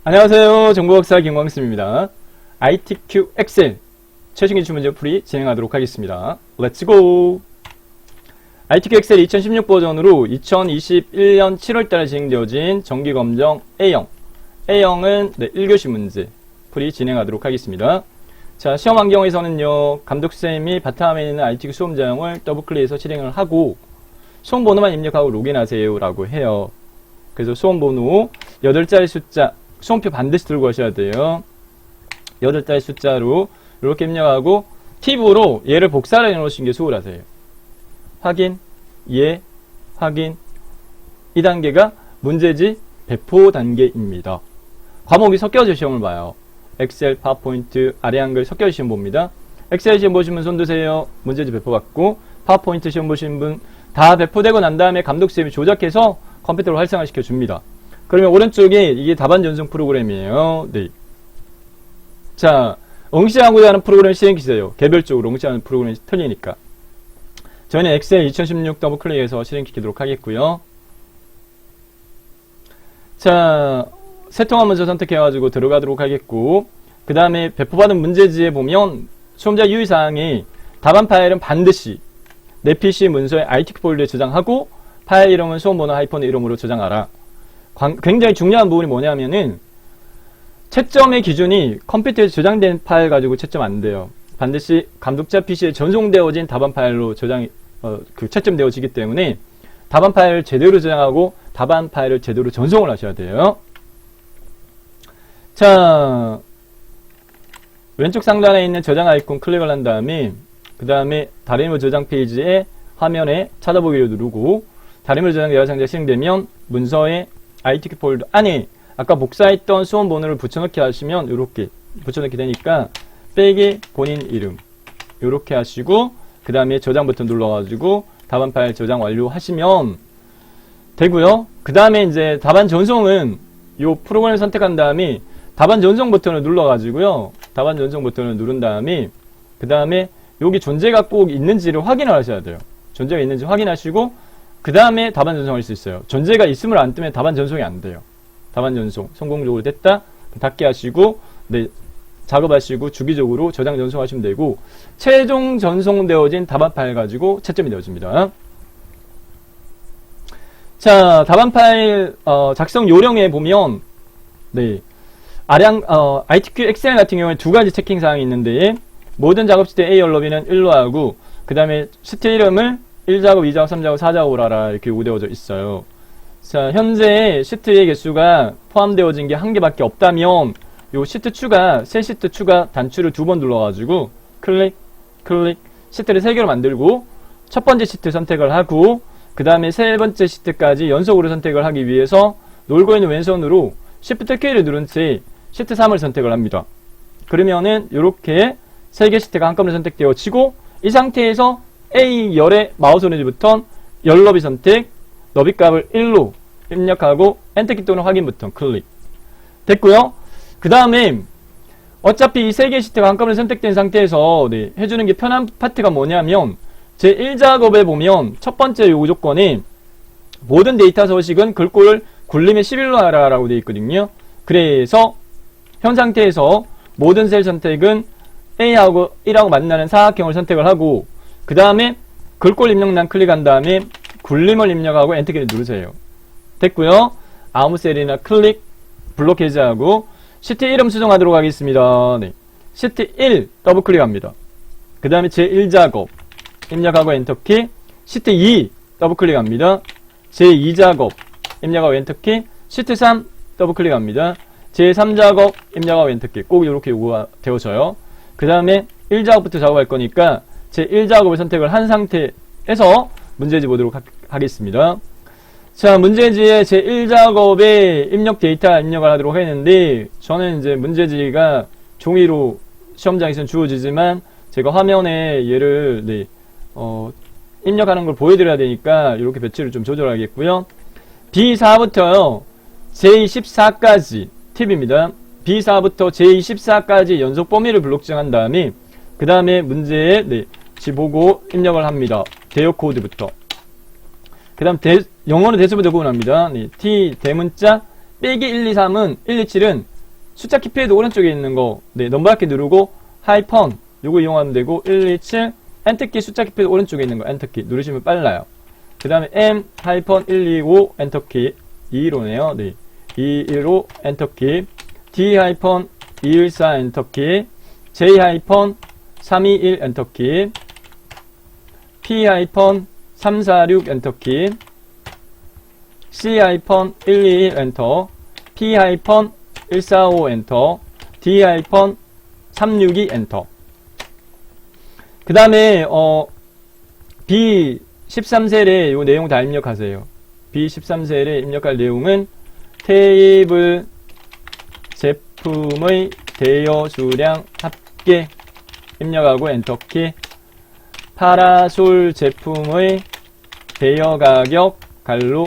안녕하세요. 정보박사 김광수입니다. ITQ 엑셀 최신 기출 문제 풀이 진행하도록 하겠습니다. 렛츠 고! ITQ 엑셀 2016 버전으로 2021년 7월달에 진행되어진 정기검정 A형 A형은 1교시 문제 풀이 진행하도록 하겠습니다. 자, 시험 환경에서는요, 감독쌤이 바탕화면에 있는 ITQ 수험자형을 더블클릭해서 실행을 하고 수험번호만 입력하고 로그인하세요 라고 해요. 그래서 수험번호 8자리 숫자 수험표 반드시 들고 가셔야 돼요. 8자리 숫자로 이렇게 입력하고 팁으로 얘를 복사를 해놓으신 게 수월하세요. 확인, 예, 확인. 이 단계가 문제지 배포 단계입니다. 과목이 섞여져 시험을 봐요. 엑셀, 파워포인트, 아래 한글 섞여져 시험 봅니다. 엑셀 시험 보신 분 손 드세요. 문제지 배포 받고 파워포인트 시험 보신 분 다 배포되고 난 다음에 감독쌤이 조작해서 컴퓨터로 활성화시켜 줍니다. 그러면 오른쪽에 이게 답안 전송 프로그램이에요. 네. 자, 응시하고자 하는 프로그램 실행 기세요. 개별적으로 응시하는 프로그램이 틀리니까. 저희는 엑셀 2016 더블 클릭해서 실행시키도록 하겠고요. 자, 새 통화 문서 선택해가지고 들어가도록 하겠고, 그 다음에 배포받은 문제지에 보면 수험자 유의사항이 답안 파일은 반드시 내 PC 문서에 ITQ 폴더에 저장하고 파일 이름은 수험번호 하이픈 이름으로 저장하라. 굉장히 중요한 부분이 뭐냐면은 채점의 기준이 컴퓨터에 저장된 파일 가지고 채점 안 돼요. 반드시 감독자 PC에 전송되어진 답안 파일로 채점되어지기 때문에 답안 파일을 제대로 저장하고 답안 파일을 제대로 전송을 하셔야 돼요. 자, 왼쪽 상단에 있는 저장 아이콘 클릭을 한 다음에 그 다음에 다리물 저장 페이지에 화면에 찾아보기를 누르고 다리물 저장 내역 상자가 실행되면 문서에 ITQ 폴더 안에 아까 복사했던 수험 번호를 붙여넣기 하시면 이렇게 붙여넣기 되니까 빼기 본인 이름 이렇게 하시고 그 다음에 저장 버튼 눌러가지고 답안 파일 저장 완료하시면 되고요. 그 다음에 이제 답안 전송은 이 프로그램을 선택한 다음에 답안 전송 버튼을 눌러가지고요. 답안 전송 버튼을 누른 다음에 그 다음에 여기 존재가 꼭 있는지를 확인을 하셔야 돼요. 존재가 있는지 확인하시고 그 다음에 답안 전송할 수 있어요. 존재가 있음을 안 뜨면 답안 전송이 안 돼요. 답안 전송 성공적으로 됐다. 닫게 하시고 네, 작업하시고 주기적으로 저장 전송하시면 되고 최종 전송되어진 답안 파일 가지고 채점이 되어집니다. 자, 답안 파일 작성 요령에 보면 네, ITQ 엑셀 같은 경우에 두 가지 체킹 사항이 있는데 모든 작업 시트 A 열너비는 1로 하고 그 다음에 시트 이름을 1작업, 2작업, 3작업, 4작업으로 하라 이렇게 요구되어져 있어요. 자, 현재 시트의 개수가 포함되어진 게 한 개밖에 없다면 요 시트 추가, 새 시트 추가 단추를 2번 눌러가지고 클릭, 시트를 3개로 만들고 첫 번째 시트 선택을 하고 그 다음에 세 번째 시트까지 연속으로 선택을 하기 위해서 놀고 있는 왼손으로 Shift 키를 누른 채 시트 3을 선택을 합니다. 그러면은 요렇게 3개 시트가 한꺼번에 선택되어지고 이 상태에서 A 열의 마우스 오른쪽부터 열 너비 선택, 너비 값을 1로 입력하고 엔터키 또는 확인 버튼 클릭. 됐고요. 그 다음에 어차피 이 3개 시트가 한꺼번에 선택된 상태에서 네, 해주는 게 편한 파트가 뭐냐면 제 1작업에 보면 첫 번째 요구 조건이 모든 데이터 서식은 글꼴 굴림에 11로 하라라고 되어 있거든요. 그래서 현 상태에서 모든 셀 선택은 A하고 1하고 만나는 사각형을 선택을 하고 그 다음에 글꼴 입력란 클릭한 다음에 굴림을 입력하고 엔터키를 누르세요. 됐고요. 아무 셀이나 클릭 블록해제하고 시트 이름 수정하도록 하겠습니다. 네. 시트 1 더블 클릭합니다. 그 다음에 제1작업 입력하고 엔터키 시트 2 더블 클릭합니다. 제2작업 입력하고 엔터키 시트 3 더블 클릭합니다. 제3작업 입력하고 엔터키 꼭 이렇게 요구가 되어져요. 그 다음에 1작업부터 작업할 거니까 제 1작업을 선택을 한 상태에서 문제지 보도록 하겠습니다. 자, 문제지에 제 1작업에 입력 데이터 입력을 하도록 했는데 저는 이제 문제지가 종이로 시험장에서는 주어지지만 제가 화면에 얘를 네, 입력하는 걸 보여드려야 되니까 이렇게 배치를 좀 조절하겠고요. B4부터요 J14까지 팁입니다. B4부터 J14까지 연속 범위를 블록 지정한 다음에 그 다음에 문제에 네, 보고 입력을 합니다. 대여 코드부터. 그 다음 영어는 대수부터 구분합니다. 네, T 대문자 빼기 123은 127은 숫자 키패드 오른쪽에 있는 거, 네, 넘버키 누르고 하이펀 요거 이용하면 되고 127 엔터키 숫자 키패드 오른쪽에 있는 거 엔터키 누르시면 빨라요. 그 다음에 M 하이펀 125 엔터키 215네요. 네, 215 엔터키 D 하이펀 214 엔터키 J 하이펀 321 엔터키 P 하이펀 346 엔터키 C 하이펀 121 엔터 P 하이펀 145 엔터 D 하이펀 362 엔터. 그 다음에 B 13셀에 요 내용 다 입력하세요. B 13셀에 입력할 내용은 테이블 제품의 대여 수량 합계 입력하고 엔터키 파라솔 제품의 대여 가격 갈로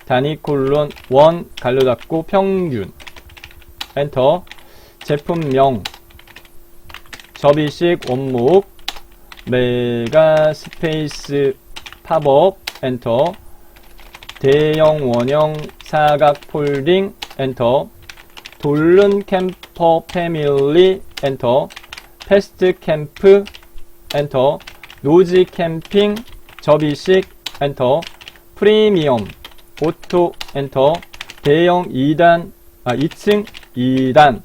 단위 콜론 원 갈로 닫고 평균 엔터 제품명 접이식 원목 메가 스페이스 팝업 엔터 대형 원형 사각 폴딩 엔터 돌른 캠퍼 패밀리 엔터 패스트 캠프 엔터 노지 캠핑 접이식 엔터 프리미엄 오토 엔터 대형 2단 2층 2단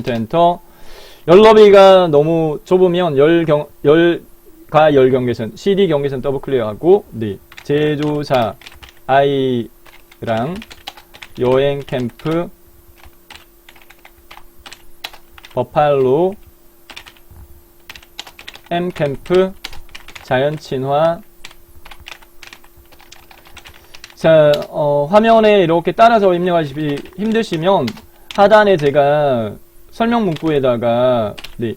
엔터 열너비가 너무 좁으면 열과 열경계선 CD 경계선 더블 클릭하고 네, 제조사 I랑 여행 캠프 버팔로 M 캠프 자연 친화. 자, 화면에 이렇게 따라서 입력하시기 힘드시면 하단에 제가 설명 문구에다가 네,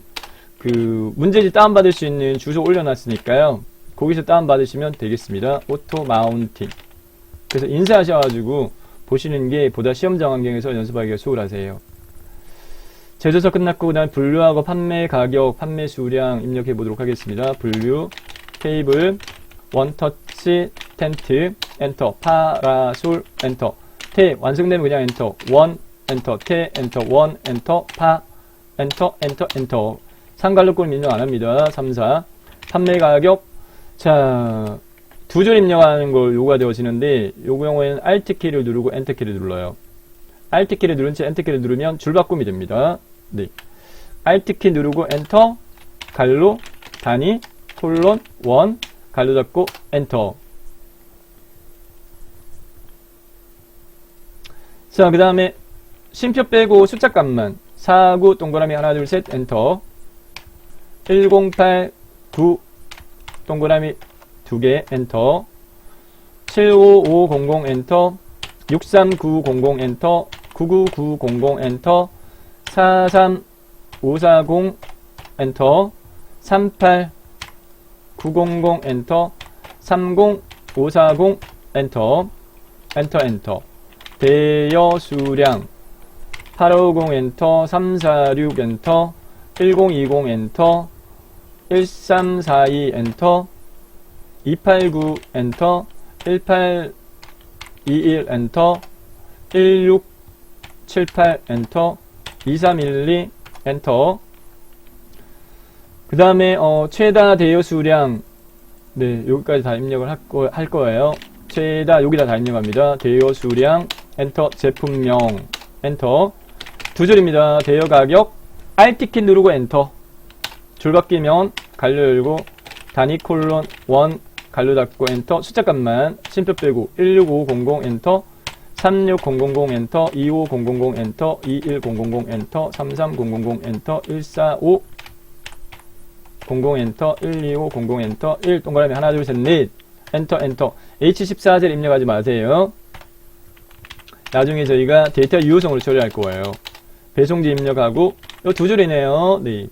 그 문제집 다운받을 수 있는 주소 올려놨으니까요. 거기서 다운받으시면 되겠습니다. 오토 마운팅. 그래서 인쇄하셔가지고 보시는 게 보다 시험장 환경에서 연습하기가 수월하세요. 제조사 끝났고 그 다음에 분류하고 판매 가격, 판매 수량 입력해 보도록 하겠습니다. 분류, 테이블, 원터치, 텐트, 엔터, 파라솔, 엔터, 테, 완성되면 그냥 엔터, 원, 엔터, 테, 엔터, 원, 엔터, 파, 엔터, 엔터. 상갈로꼴 입력 안 합니다. 3, 4. 판매 가격. 자, 두 줄 입력하는 걸 요구가 되어지는데, 요 경우에는 Alt키를 누르고 Enter키를 눌러요. Alt키를 누른 채 Enter키를 누르면 줄바꿈이 됩니다. 네. Alt키 누르고 엔터, 갈로, 단위, 콜론, 원, 갈로 닫고 엔터. 자, 그 다음에 쉼표 빼고 숫자 값만 49 동그라미 하나 둘 셋 엔터 1089 동그라미 2개 엔터 75500 엔터 63900 엔터 99900 엔터 43540 엔터 38900 엔터 30540 엔터 엔터 대여 수량 850 엔터 346 엔터 1020 엔터 1342 엔터 289 엔터 1821 엔터 1678 엔터 2312 엔터. 그 다음에 최다 대여 수량 네 여기까지 다 입력을 할 거예요. 최다 여기다 다 입력합니다. 대여 수량 엔터 제품명 엔터 두 줄입니다. 대여 가격 Alt키 누르고 엔터 줄 바뀌면 갈로 열고 단위 콜론 1 갈로 닫고 엔터 숫자 값만 쉼표 빼고 16500 엔터 36000 엔터 25000 엔터 21000 엔터 33000 엔터 14500 엔터 12500 엔터 1 동그라미 하나 둘 셋 넷 엔터 H14셀 입력하지 마세요. 나중에 저희가 데이터 유효성을 처리할 거예요. 배송지 입력하고 요 두 줄이네요. 네.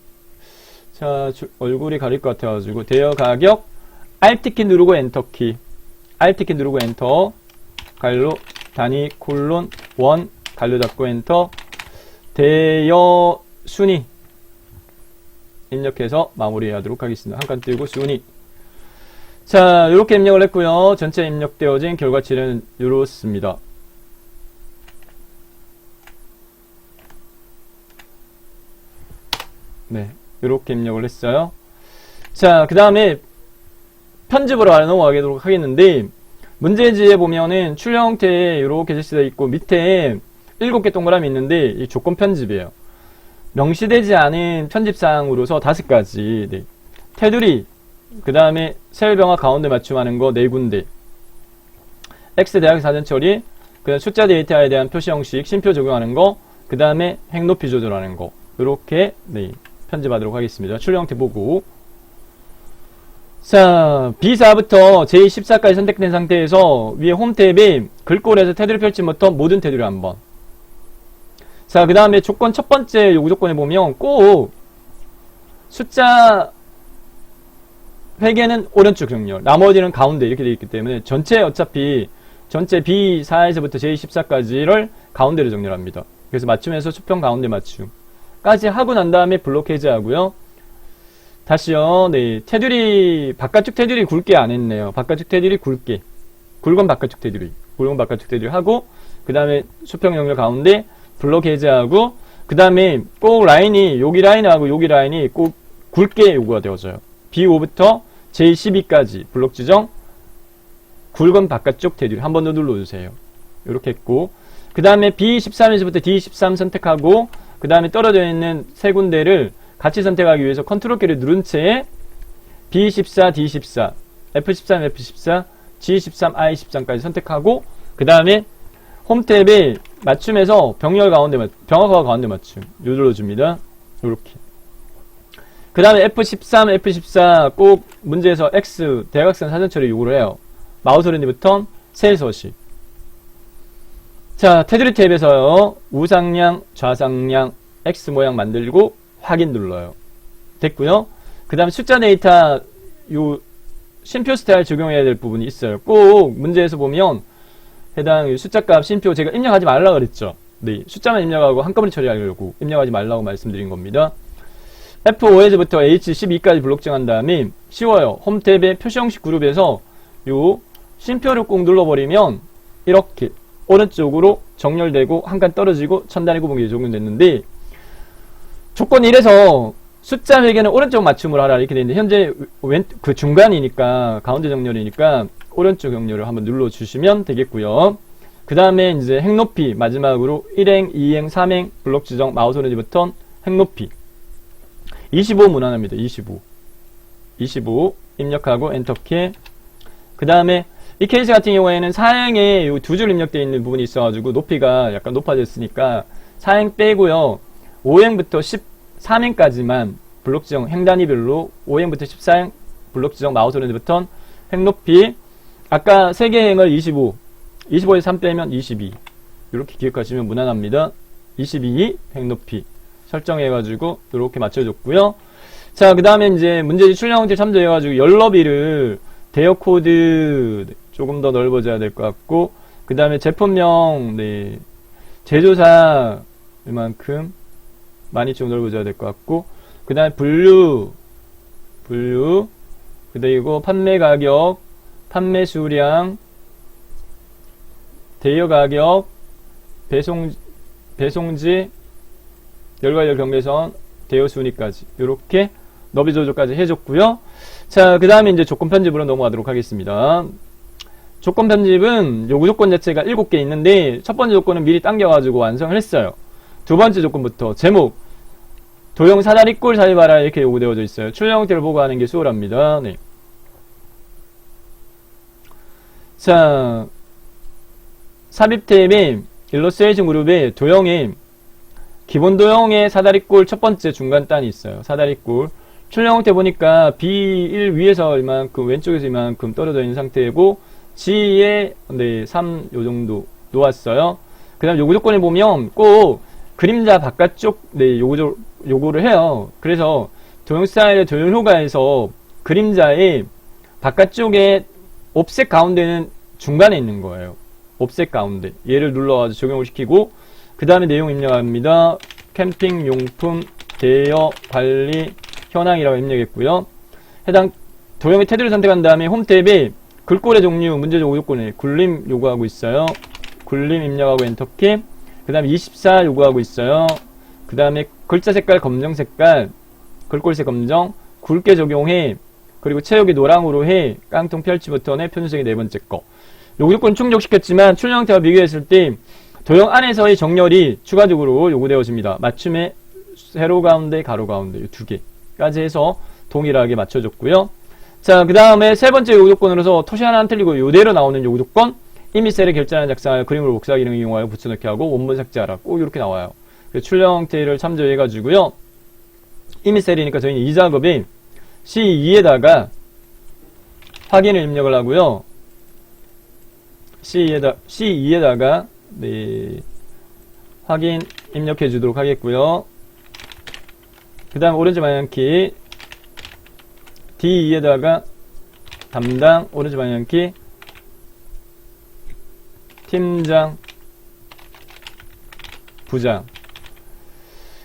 자, 얼굴이 가릴 것 같아가지고 대여 가격 Alt키 누르고 엔터키 Alt키 누르고 엔터 갈로 단위 콜론 1 갈로 닫고 엔터 대여 순위 입력해서 마무리하도록 하겠습니다. 한 칸 띄우고 순위. 자, 이렇게 입력을 했고요. 전체 입력되어진 결과치는 이렇습니다. 네, 이렇게 입력을 했어요. 자, 그 다음에 편집으로 넘어가도록 하겠는데, 문제지에 보면은 출력 형태에 이렇게 제시되어 있고, 밑에 7개 동그라미 있는데, 이 조건 편집이에요. 명시되지 않은 편집사항으로서 5가지, 네. 테두리, 그 다음에 셀병화 가운데 맞춤하는 거 4군데, X 대학 사전 처리, 그 다음 숫자 데이터에 대한 표시 형식, 심표 적용하는 거, 그 다음에 행 높이 조절하는 거, 이렇게, 네, 편집하도록 하겠습니다. 출력 형태 보고. 자, B4부터 J14까지 선택된 상태에서 위에 홈 탭에 글꼴에서 테두리 펼침부터 모든 테두리 한번. 자, 그 다음에 조건 첫 번째 요구 조건에 보면 꼭 숫자 회계는 오른쪽 정렬, 나머지는 가운데 이렇게 되어 있기 때문에 전체 어차피 전체 B4에서부터 J14까지를 가운데로 정렬합니다. 그래서 맞춤에서 수평 가운데 맞춤까지 하고 난 다음에 블록 해제하고요. 다시요. 네, 테두리 바깥쪽 테두리 굵게 안 했네요. 바깥쪽 테두리 굵게, 굵은 바깥쪽 테두리 하고, 그 다음에 수평 연결 가운데 블록 해제하고, 그 다음에 꼭 라인이 여기 라인하고 여기 라인이 꼭 굵게 요구가 되어져요. B5부터 J12까지 블록 지정, 굵은 바깥쪽 테두리 한 번 더 눌러주세요. 이렇게 했고, 그 다음에 B13에서부터 D13 선택하고, 그 다음에 떨어져 있는 세 군데를 같이 선택하기 위해서 컨트롤 키를 누른 채 B14, D14, F13, F14, G13, I13까지 선택하고, 그 다음에 홈 탭에 맞춤에서 병렬 가운데 병합화 가운데 맞춤 눌러줍니다. 이렇게. 그 다음에 F13, F14 꼭 문제에서 X 대각선 사전 처리 요구를 해요. 마우스 오른쪽 버튼 셀 서식. 자, 테두리 탭에서요. 우상향, 좌상향, X 모양 만들고 확인 눌러요. 됐고요. 그 다음에 숫자 데이터 요 심표 스타일 적용해야 될 부분이 있어요. 꼭 문제에서 보면 해당 숫자값 심표 제가 입력하지 말라 그랬죠. 네, 숫자만 입력하고 한꺼번에 처리하려고 입력하지 말라고 말씀드린 겁니다. F5에서부터 H12까지 블록 정한 다음에 쉬워요. 홈 탭의 표시 형식 그룹에서 요 심표를 꼭 눌러버리면 이렇게 오른쪽으로 정렬되고 한 칸 떨어지고 천단위 구분기 적용됐는데, 조건이 이래서 숫자 회계는 오른쪽 맞춤으로 하라 이렇게 되는데, 현재 그 중간이니까 가운데 정렬이니까 오른쪽 정렬을 한번 눌러주시면 되겠고요. 그 다음에 이제 행 높이 마지막으로 1행, 2행, 3행 블록 지정 마우스 오른쪽 버튼 행 높이 25 무난합니다. 25 입력하고 엔터키. 그 다음에 이 케이스 같은 경우에는 4행에 두 줄 입력되어 있는 부분이 있어가지고 높이가 약간 높아졌으니까 4행 빼고요. 5행부터 13행까지만 블록 지정 행 단위별로 5행부터 14행 블록 지정 마우스 오른쪽 버튼 행 높이. 아까 3개 행을 25에서 3 빼면 22 이렇게 기억하시면 무난합니다. 22 행 높이 설정해가지고 이렇게 맞춰줬고요. 자, 그 다음에 이제 문제지 출력 형태 참조해가지고 열 너비를 대여 코드 조금 더 넓어져야 될 것 같고, 그 다음에 제품명, 네, 제조사 이만큼 많이 좀 넓어져야 될 것 같고, 그 다음에 분류, 그리고 판매 가격, 판매 수량, 대여 가격, 배송지, 열과열 경계선, 대여 순위까지 이렇게 너비 조절까지 해줬고요. 자, 그 다음에 이제 조건 편집으로 넘어가도록 하겠습니다. 조건 편집은 요구 조건 자체가 7개 있는데, 첫 번째 조건은 미리 당겨가지고 완성을 했어요. 두 번째 조건부터 제목, 도형 사다리 꼴 삽입하라 이렇게 요구되어져 있어요. 출력 형태를 보고 하는 게 수월합니다. 네. 자, 삽입 탭에 일러스트레이션 그룹에 도형에 기본 도형의 사다리꼴 첫 번째 중간 단이 있어요. 사다리꼴. 출력 형태 보니까 B1 위에서 이만큼, 왼쪽에서 이만큼 떨어져 있는 상태이고, G에, 네, 3 요 정도 놓았어요. 그 다음 요구 조건에 보면 꼭 그림자 바깥쪽, 네, 요구를 해요. 그래서 도형 스타일의 도형 효과에서 그림자의 바깥쪽에 옵셋 가운데는 중간에 있는 거예요. 옵셋 가운데. 얘를 눌러가지고 적용을 시키고, 그 다음에 내용 입력합니다. 캠핑 용품 대여 관리 현황이라고 입력했고요. 해당 도형의 테두리를 선택한 다음에 홈 탭에 글꼴의 종류 문제적 요건에 굴림 요구하고 있어요. 굴림 입력하고 엔터키. 그 다음에 24 요구하고 있어요. 그 다음에 글자 색깔 검정 색깔 글꼴색 검정, 굵게 적용해, 그리고 체육이 노랑으로 해, 깡통 펼치 버튼의 표준색이 네 번째 거. 요구조건 충족시켰지만 출력 형태와 비교했을 때 도형 안에서의 정렬이 추가적으로 요구되어집니다. 맞춤의 세로 가운데, 가로 가운데 이 두 개까지 해서 동일하게 맞춰줬고요. 자, 그 다음에 세 번째 요구조건으로서 토시 하나 안 틀리고 요대로 나오는 요구조건, 이미 셀에 결제하는 작성하여 그림으로 복사 기능을 이용하여 붙여넣기 하고 원본 삭제하라. 꼭 이렇게 나와요. 출력 형태를 참조해가지고요. 이미 셀이니까 저희는 이 작업이 C2에다가 확인을 입력을 하고요. C2에다가 네, 확인 입력해 주도록 하겠고요. 그 다음 오른쪽 방향키 D2에다가 담당 오른쪽 방향키 팀장 부장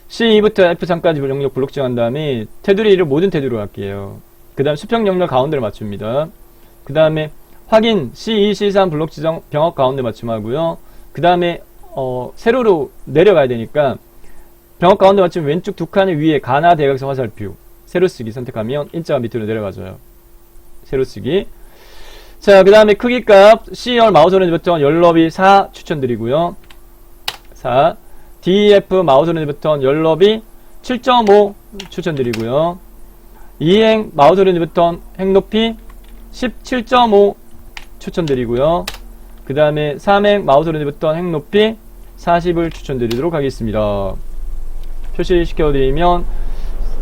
C2부터 F3까지 영역 블록 지정한 다음에 테두리를 모든 테두리로 할게요. 그 다음 수평 영역 가운데를 맞춥니다. 그 다음에 확인 C2, C3 블록 지정 병합 가운데 맞춤하고요. 그 다음에 세로로 내려가야 되니까 병합 가운데 맞추면 왼쪽 두 칸의 위에 가나 대각선 화살표 세로 쓰기 선택하면 인자가 밑으로 내려가져요. 세로 쓰기. 자, 그 다음에 크기값 C열 마우스 오른쪽 버튼 열너비 4 추천드리고요. 4. DF 마우스 오른쪽 버튼 열너비 7.5 추천드리고요. 이행 마우스 오른쪽 버튼 행높이 17.5 추천드리고요. 그 다음에 3행 마우스 오른쪽 버튼 행높이 40을 추천드리도록 하겠습니다. 표시시켜드리면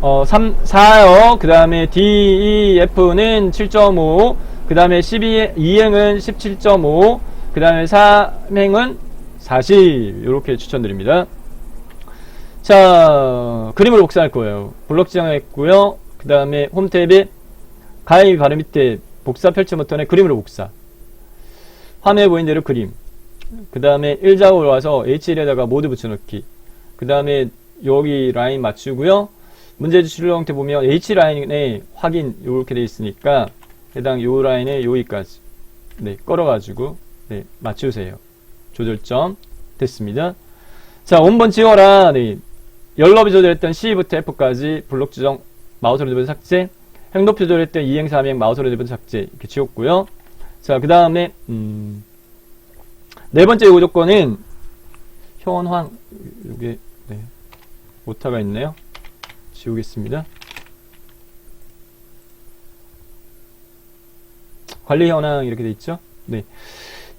4요. 그 다음에 DEF는 7.5, 그 다음에 2행은 17.5, 그 다음에 3행은 40, 이렇게 추천드립니다. 자, 그림을 복사할 거예요. 블록 지정했고요. 그 다음에 홈 탭에 가위 바로 밑에 복사 펼쳐 버튼에 그림으로 복사. 화면에 보이는 대로 그림. 그 다음에 1작업으로 와서 H1에다가 모두 붙여넣기. 그 다음에 여기 라인 맞추고요. 문제지 출력 형태 보면 H라인에 확인 이렇게 되어 있으니까 해당 요 라인에 여기까지 네, 걸어가지고 네, 맞추세요. 조절점 됐습니다. 자, 원본 지워라. 네, 열너비 조절했던 C부터 F까지 블록 지정 마우스로 집어서 삭제, 행높이 조절했던 2행 3행 마우스로 집어서 삭제 이렇게 지웠고요. 자, 그 다음에 네 번째 요구 조건은 현황 요게 네, 오타가 있네요. 지우겠습니다. 관리 현황 이렇게 돼 있죠. 네.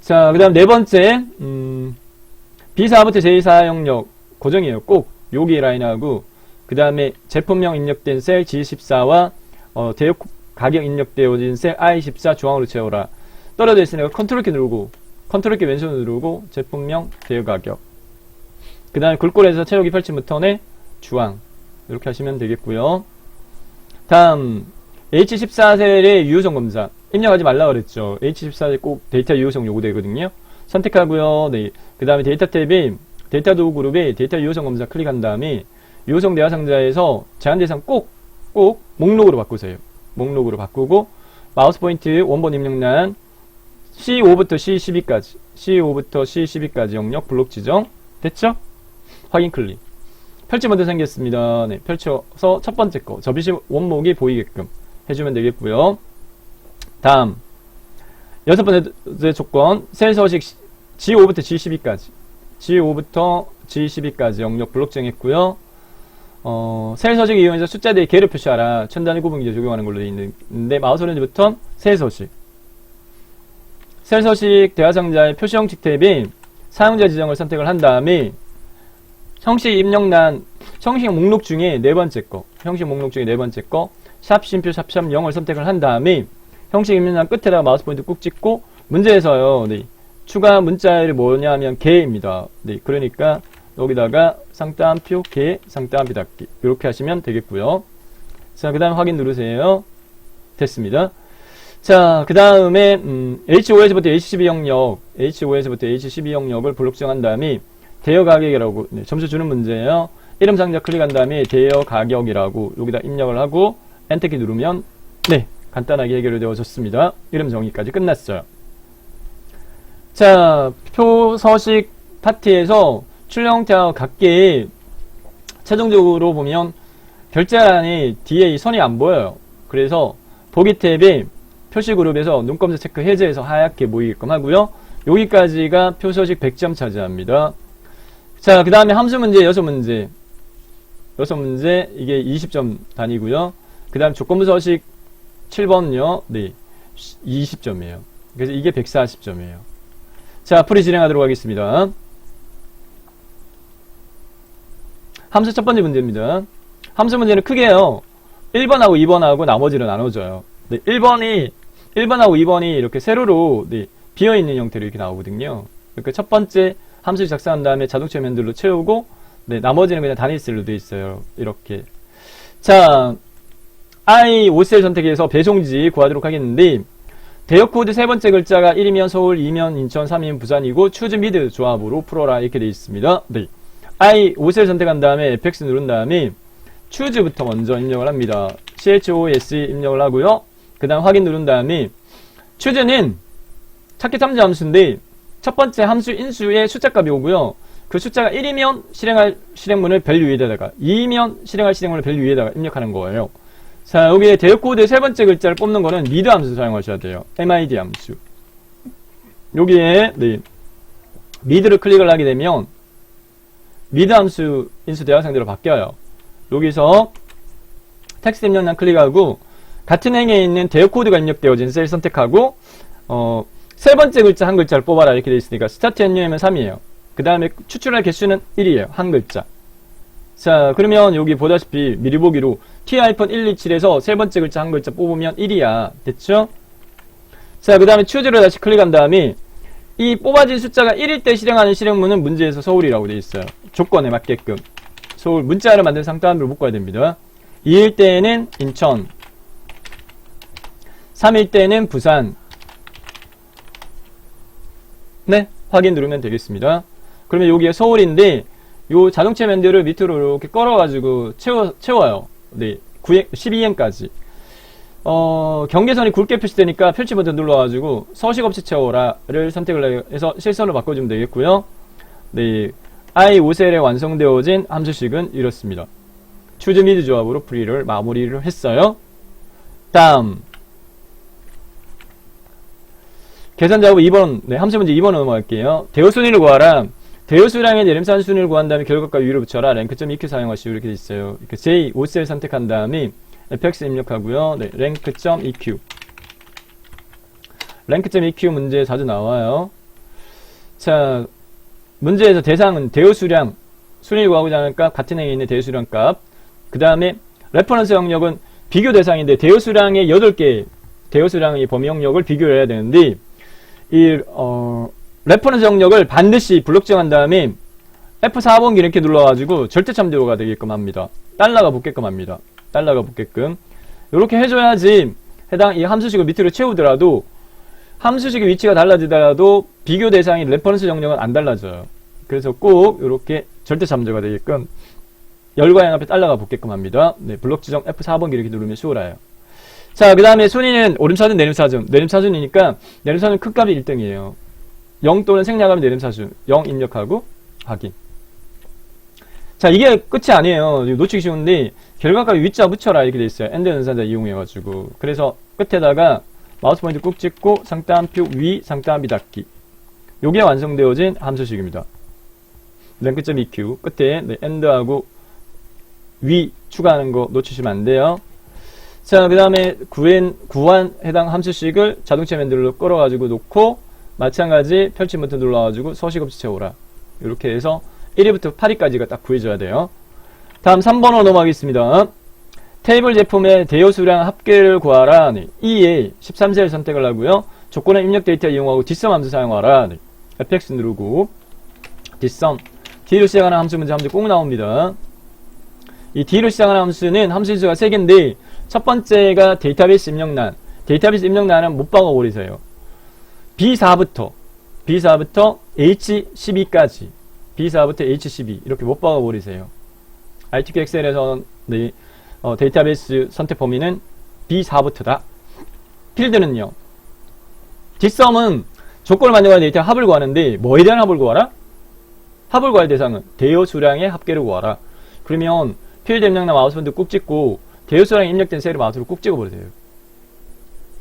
자, 그 다음 네 번째 B4부터 제4 영역 고정이에요. 꼭 여기 라인하고 그 다음에 제품명 입력된 셀 G14와 대역 가격 입력되어진 셀 I14 주황으로 채워라. 떨어져 있으니까 컨트롤키 누르고 컨트롤키 왼손으로 누르고 제품명 대역 가격. 그 다음에 글꼴에서 채우기 펼친 버튼에 주황 이렇게 하시면 되겠고요. 다음 H14 셀의 유효성 검사 입력하지 말라 그랬죠. H14셀 꼭 데이터 유효성 요구되거든요. 선택하고요. 네. 그 다음에 데이터 탭에 데이터 도구 그룹에 데이터 유효성 검사 클릭한 다음에 유효성 대화 상자에서 제한 대상 꼭 목록으로 바꾸세요. 목록으로 바꾸고 마우스 포인트 원본 입력란 C5부터 C12까지 C5부터 C12까지 영역 블록 지정 됐죠? 확인 클릭. 펼치 먼저 생겼습니다. 네, 펼쳐서 첫 번째 거 접이시 원목이 보이게끔 해주면 되겠고요. 다음 여섯 번째 조건 셀 서식 G5부터 G12까지 G5부터 G12까지 영역 블록 정했고요. 셀 서식을 이용해서 숫자 대의 개를 표시하라. 첨단위 구분기제 적용하는 걸로 되어 있는데 마우스 오른쪽 버튼 셀 서식 셀 서식 대화 상자의 표시 형식 탭에 사용자 지정을 선택을 한 다음에 형식 입력란 형식 목록 중에 네 번째 거 형식 목록 중에 네 번째 거 샵 쉼표 샵 0을 선택을 한 다음에 형식 입력란 끝에다가 마우스 포인트 꾹 찍고 문제에서요. 네, 추가 문자열이 뭐냐면 개입니다. 네, 그러니까 여기다가 상따옴표 개 상따옴표 닫기 이렇게 하시면 되겠고요. 자, 그 다음 확인 누르세요. 됐습니다. 자, 그 다음에 H5에서부터 H12 영역 H5에서부터 H12 영역을 블록 지정한 다음에 대여 가격이라고 네, 점수 주는 문제예요. 이름 상자 클릭한 다음에 대여 가격이라고 여기다 입력을 하고 엔터키 누르면 네, 간단하게 해결되어졌습니다. 이름 정의까지 끝났어요. 자, 표 서식 파트에서 출력 형태와 같게 최종적으로 보면 결제란이 뒤에 이 선이 안 보여요. 그래서 보기 탭에 표시 그룹에서 눈검사 체크 해제해서 하얗게 보이게끔 하고요. 여기까지가 표서식 100점 차지합니다. 자, 그 다음에 함수 문제 6문제. 6문제, 이게 20점 단위고요. 그 다음 조건부 서식 7번요. 네, 20점이에요. 그래서 이게 140점이에요. 자, 풀이 진행하도록 하겠습니다. 함수 첫 번째 문제입니다. 함수 문제는 크게요. 1번하고 2번하고 나머지로 나눠져요. 네, 1번하고 2번이 이렇게 세로로 네, 비어있는 형태로 이렇게 나오거든요. 그러니까 첫 번째 함수 작성한 다음에 자동차 면들로 채우고 네, 나머지는 그냥 단위셀로 되어 있어요. 이렇게. 자, I 5셀 선택해서 배송지 구하도록 하겠는데 대역 코드 세 번째 글자가 1이면 서울, 2면 인천, 3이면 부산이고 추즈 미드 조합으로 풀어라 이렇게 되어 있습니다. 네. I 5셀 선택한 다음에 FX 누른 다음에 추즈부터 먼저 입력을 합니다. CHOS 입력을 하고요. 그 다음 확인 누른 다음에 추즈는 찾기 탐지 함수인데 첫 번째 함수 인수의 숫자값이 오고요. 그 숫자가 1이면 실행할 실행문을 밸류 위에다가 2이면 실행할 실행문을 밸류 위에다가 입력하는 거예요. 자, 여기에 대역 코드의 세 번째 글자를 뽑는 거는 미드 함수 사용하셔야 돼요. MID 함수. 여기에 네, 미드를 클릭을 하게 되면 미드 함수 인수 대화 상대로 바뀌어요. 여기서 텍스트 입력란 클릭하고 같은 행에 있는 대역 코드가 입력되어진 셀 선택하고 세 번째 글자 한 글자를 뽑아라 이렇게 되어 있으니까 스타트 NU면 3이에요. 그 다음에 추출할 개수는 1이에요. 한 글자. 자, 그러면 여기 보다시피 미리 보기로 T-127에서 세 번째 글자 한 글자 뽑으면 1이야. 됐죠? 자, 그 다음에 추즈를 다시 클릭한 다음에 이 뽑아진 숫자가 1일 때 실행하는 실행문은 문제에서 서울이라고 되어 있어요. 조건에 맞게끔. 서울 문자를 만든 상따옴으로 묶어야 됩니다. 2일 때는 인천, 3일 때는 부산. 네, 확인 누르면 되겠습니다. 그러면 여기에 서울인데 요 자동차 면들을 밑으로 이렇게 걸어가지고 채워요. 네, 12행까지. 경계선이 굵게 표시되니까 펼치 버튼 눌러가지고 서식 없이 채워라를 선택을 해서 실선으로 바꿔주면 되겠고요. 네, I 5셀에 완성되어진 함수식은 이렇습니다. 추즈 미드 조합으로 풀이를 마무리를 했어요. 다음 계산 작업 2번, 네, 함수 문제 2번 넘어갈게요. 대여 순위를 구하라. 대여 수량의 내림산 순위를 구한 다음에 결과값 위로 붙여라. 랭크.eq 사용하시오. 이렇게 돼 있어요. 이렇게 J 5셀 선택한 다음에 fx 입력하고요. 네, 랭크.eq. 랭크.eq 문제 자주 나와요. 자, 문제에서 대상은 대여 수량, 순위를 구하고자 하는 값, 같은 행에 있는 대여 수량 값. 그 다음에 레퍼런스 영역은 비교 대상인데 대여 수량의 8개, 대여 수량의 범위 영역을 비교를 해야 되는데 레퍼런스 영역을 반드시 블록 지정한 다음에 F4번기 이렇게 눌러가지고 절대 참조가 되게끔 합니다. 달러가 붙게끔 합니다. 달러가 붙게끔. 이렇게 해줘야지 해당 이 함수식을 밑으로 채우더라도 함수식의 위치가 달라지더라도 비교 대상인 레퍼런스 영역은 안 달라져요. 그래서 꼭 이렇게 절대 참조가 되게끔 열과 양 앞에 달러가 붙게끔 합니다. 네, 블록 지정 F4번기 이렇게 누르면 쉬워라요. 자, 그 다음에 순위는 오름차순, 내림차순. 내림차순이니까 내림차순 큰값이 1등이에요. 0 또는 생략하면 내림차순. 0 입력하고 확인. 자, 이게 끝이 아니에요. 놓치기 쉬운데 결과값 위자 붙여라 이렇게 돼 있어요. 엔드 연산자 이용해가지고. 그래서 끝에다가 마우스 포인트 꾹 찍고 상따옴표 위, 상따옴비 닫기. 요게 완성되어진 함수식입니다. 랭크.eq 끝에 네, 엔드하고 위 추가하는 거 놓치시면 안 돼요. 자, 그 다음에 구한 해당 함수식을 자동차 맨들로 끌어가지고 놓고 마찬가지 펼침 버튼 눌러가지고 서식 없이 채워라. 이렇게 해서 1위부터 8위까지가 딱 구해져야 돼요. 다음 3번으로 넘어가겠습니다. 테이블 제품의 대여 수량 합계를 구하라. 네. E에 13셀 선택을 하고요. 조건에 입력 데이터 이용하고 뒷섬 함수 사용하라. 네. fx 누르고 뒷섬. D로 시작하는 함수 문제 함수 꼭 나옵니다. 이 D로 시작하는 함수는 함수 수가 3개인데 첫 번째가 데이터베이스 입력란. 데이터베이스 입력란은 못 박아버리세요. B4부터 H12까지 B4부터 H12 이렇게 못 박아버리세요. ITQ 엑셀에서 네, 데이터베이스 선택 범위는 B4부터다. 필드는요. 뒷섬은 조건을 만족하는 데이터 합을 구하는데 뭐에 대한 합을 구하라? 합을 구할 대상은 대여 수량의 합계를 구하라. 그러면 필드 입력란 마우스 번트 꾹 찍고 대여수량 입력된 셀을 마우스로 꾹 찍어버리세요.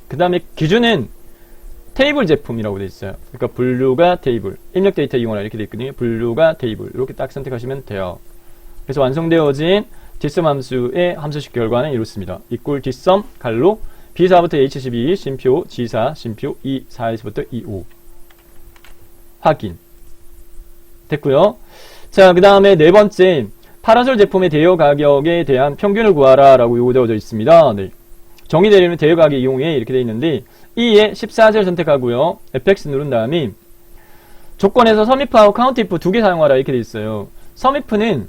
그 다음에 기준은 테이블 제품이라고 되어 있어요. 그러니까 분류가 테이블, 입력 데이터 이용하라 이렇게 되어 있거든요. 분류가 테이블 이렇게 딱 선택하시면 돼요. 그래서 완성되어진 dsum 함수의 함수식 결과는 이렇습니다. equal dsum 갈로 B4부터 H12 심표 G4 심표 E4에서부터 E5 확인 됐고요. 자, 그 다음에 네 번째 파라솔 제품의 대여 가격에 대한 평균을 구하라 라고 요구되어져 있습니다. 네. 정의 대리는 대여 가격 이용해 이렇게 되어 있는데 E에 14셀 선택하고요. FX 누른 다음에 조건에서 sumif하고 countIF 두 개 사용하라 이렇게 되어 있어요. sumif는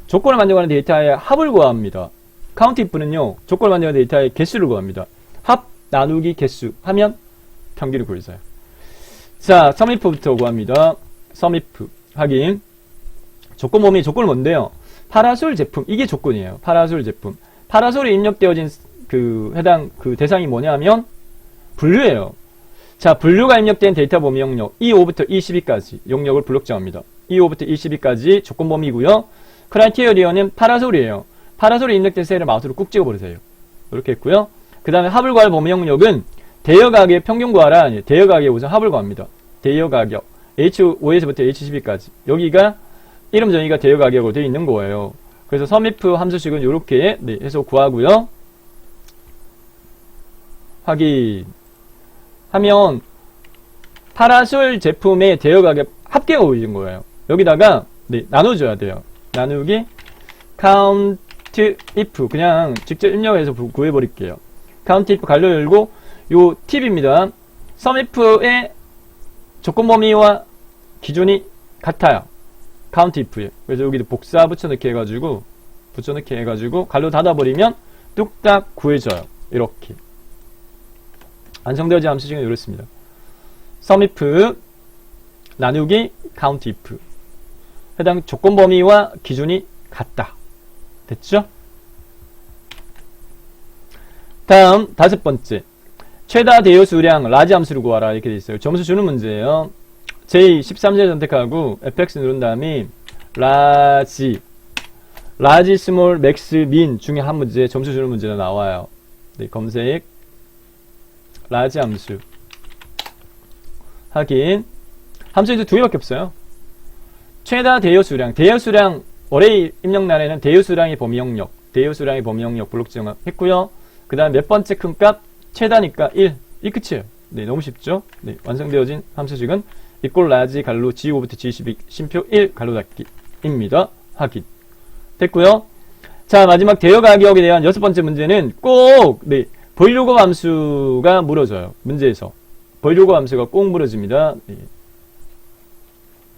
조건을 만족하는 데이터의 합을 구합니다. countIF는요 조건을 만족하는 데이터의 개수를 구합니다. 합 나누기 개수 하면 평균을 구해서요. 자, sumif부터 구합니다. sumif 확인. 조건 범위 조건은 뭔데요? 파라솔 제품 이게 조건이에요. 파라솔 제품. 파라솔에 입력되어진 그 해당 그 대상이 뭐냐면 분류예요. 자, 분류가 입력된 데이터 범위 영역 E5부터 E12까지 영역을 블록 정합니다. E5부터 E12까지 조건 범위고요. 크라이테리어는 파라솔이에요. 파라솔에 입력된 셀을 마우스로 꾹 찍어버리세요. 이렇게 했고요. 그 다음에 합을 구할 범위 영역은 대여 가격의 평균 구하라 아니에요. 대여 가격의 우선 합을 구합니다. 대여 가격 H5에서부터 H12까지 여기가 이름 정의가 대여 가격으로 되어 있는 거예요. 그래서 sumif 함수식은 이렇게 네, 해서 구하고요. 확인 하면 파라솔 제품의 대여 가격 합계가 보이는 거예요. 여기다가 네, 나눠줘야 돼요. 나누기 countIF 그냥 직접 입력해서 구해버릴게요. countIF 갈려 열고 요 팁입니다. sumif의 조건 범위와 기준이 같아요. countIF에. 그래서 여기도 복사 붙여넣기 해가지고 갈로 닫아버리면 뚝딱 구해져요. 이렇게. 완성되어진 함수식은 이렇습니다. sumif 나누기 countIF 해당 조건 범위와 기준이 같다. 됐죠? 다음 다섯 번째 최다 대여 수량 라지 함수를 구하라 이렇게 되어 있어요. 점수 주는 문제예요. J13제 선택하고 FX 누른 다음에 라지, 스몰, 맥스, 민 중에 한 문제 점수 주는 문제가 나와요. 네, 검색 라지 함수 확인. 함수에도 두 개밖에 없어요. 최다 대여 수량 어레이 입력란에는 대여 수량의 범위 영역 블록 지정했고요. 그 다음 몇 번째 큰 값 최다니까 1. 이 끝이에요. 네, 너무 쉽죠? 네, 완성되어진 함수식은 equal large 갈로 G5부터 G12 심표 1 갈로 닫기입니다. 확인. 됐고요. 자, 마지막 대여 가격에 대한 여섯 번째 문제는 꼭 네, 보이로그 함수가 물어져요. 문제에서 보이로그 함수가 꼭 물어집니다. 네.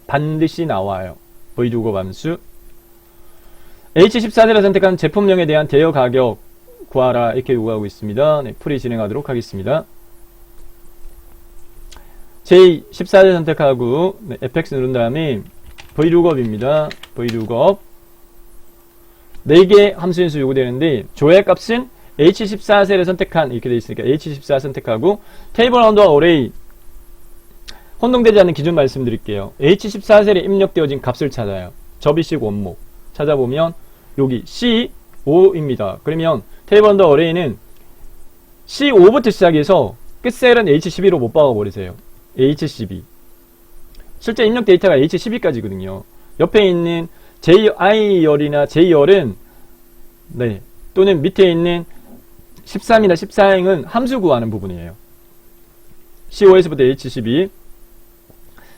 반드시 나와요. 보이로그 함수. H14대를 선택한 제품명에 대한 대여 가격 구하라 이렇게 요구하고 있습니다. 네, 풀이 진행하도록 하겠습니다. J14대 선택하고 네, FX 누른 다음에 VLOOKUP입니다. VLOOKUP 4개 함수인수 요구되는데 조회값은 H14셀을 선택한 이렇게 되어 있으니까 H14 선택하고 테이블 언더와 어레이 혼동되지 않는 기준 말씀드릴게요. H14셀에 입력되어진 값을 찾아요. 접이식 원목 찾아보면 여기 C5입니다. 그러면 테이블 언더 어레이는 C5부터 시작해서 끝셀은 H12로 못 박아버리세요. H12 실제 입력 데이터가 H12까지거든요. 옆에 있는 JI열이나 J열은 네, 또는 밑에 있는 13이나 14행은 함수 구하는 부분이에요. C5에서부터 H12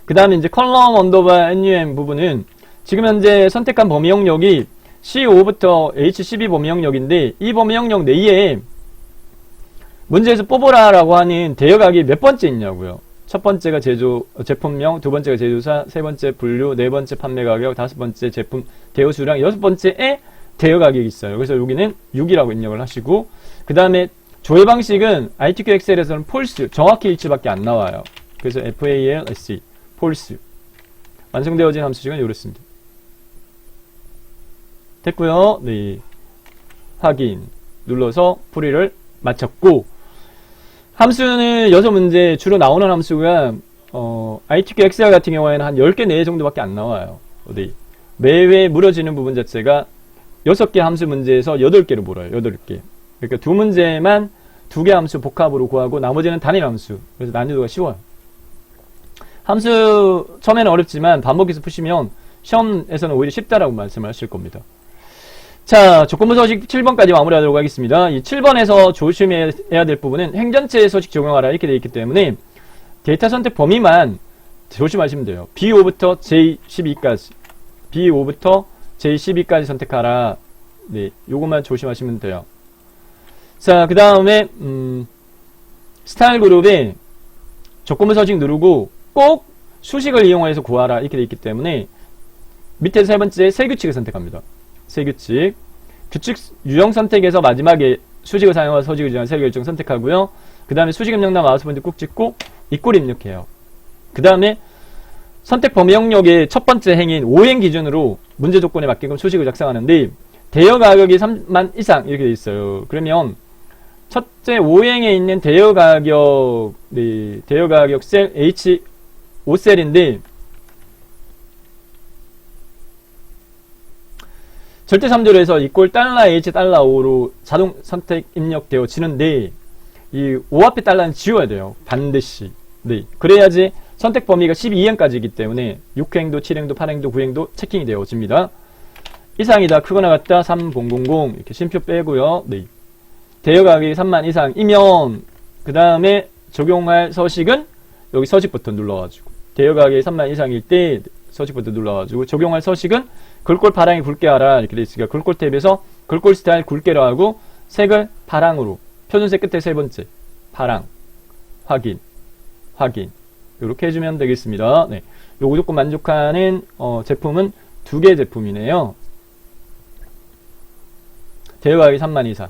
그 다음에 이제 컬럼 언더바 NUM 부분은 지금 현재 선택한 범위 영역이 C5부터 H12 범위 영역인데 이 범위 영역 내에 문제에서 뽑으라 라고 하는 대여각이 몇 번째 있냐고요. 첫 번째가 제품명, 두 번째가 제조사, 세 번째 분류, 네 번째 판매 가격, 다섯 번째 제품 대여 수량, 여섯 번째에 대여 가격이 있어요. 그래서 여기는 6이라고 입력을 하시고 그 다음에 조회 방식은 ITQ 엑셀에서는 폴스, 정확히 일치밖에 안 나와요. 그래서 FALSE, 폴스 완성되어진 함수식은 이렇습니다. 됐고요. 네, 확인 눌러서 풀이를 마쳤고 함수는 6문제 주로 나오는 함수가 ITQ 엑셀 같은 경우에는 한 10개 내외 정도밖에 안 나와요. 어디 매회 물어지는 부분 자체가 6개 함수 문제에서 8개를 몰아요. 8개. 그러니까 두 문제만 2개 함수 복합으로 구하고 나머지는 단일 함수. 그래서 난이도가 쉬워요. 함수 처음에는 어렵지만 반복해서 푸시면 시험에서는 오히려 쉽다라고 말씀을 하실 겁니다. 자, 조건부 서식 7번까지 마무리하도록 하겠습니다. 이 7번에서 조심해야 될 부분은 행전체 서식 적용하라 이렇게 되어 있기 때문에 데이터 선택 범위만 조심하시면 돼요. B5부터 J12까지 B5부터 J12까지 선택하라. 네, 요것만 조심하시면 돼요. 자, 그 다음에 스타일 그룹에 조건부 서식 누르고 꼭 수식을 이용해서 구하라 이렇게 되어 있기 때문에 밑에 세 번째 세규칙을 선택합니다. 세규칙. 규칙 유형 선택에서 마지막에 수식을 사용한 서식을 지정한 세결정 선택하고요. 그 다음에 수식 입력란 마우스 포인트 꾹 찍고 이꼴 입력해요. 그 다음에 선택 범위 영역의 첫 번째 행인 5행 기준으로 문제 조건에 맞게끔 수식을 작성하는데 대여 가격이 3만 이상 이렇게 되어 있어요. 그러면 첫째 5행에 있는 대여 가격, 네, 대여 가격 셀 H5셀인데 절대 3조로 해서 이꼴 $H$5로 자동 선택 입력되어지는데 이 5 앞에 달러는 지워야 돼요. 반드시. 네. 그래야지 선택 범위가 12행까지이기 때문에 6행도, 7행도, 8행도, 9행도 체킹이 되어집니다. 이상이다, 크거나 같다, 3000 이렇게 심표 빼고요. 네. 대여 가격이 3만 이상이면 그 다음에 적용할 서식은 여기 서식 버튼 눌러가지고 대여 가격이 3만 이상일 때 서식 버튼 눌러가지고 적용할 서식은 글꼴 파랑이 굵게 하라 이렇게 되어 있으니까 글꼴 탭에서 글꼴 스타일 굵게로 하고 색을 파랑으로 표준색 끝에 세 번째 파랑 확인 이렇게 해주면 되겠습니다. 네, 요거 조건 만족하는 제품은 2개 제품이네요. 대여 가격이 3만 이상.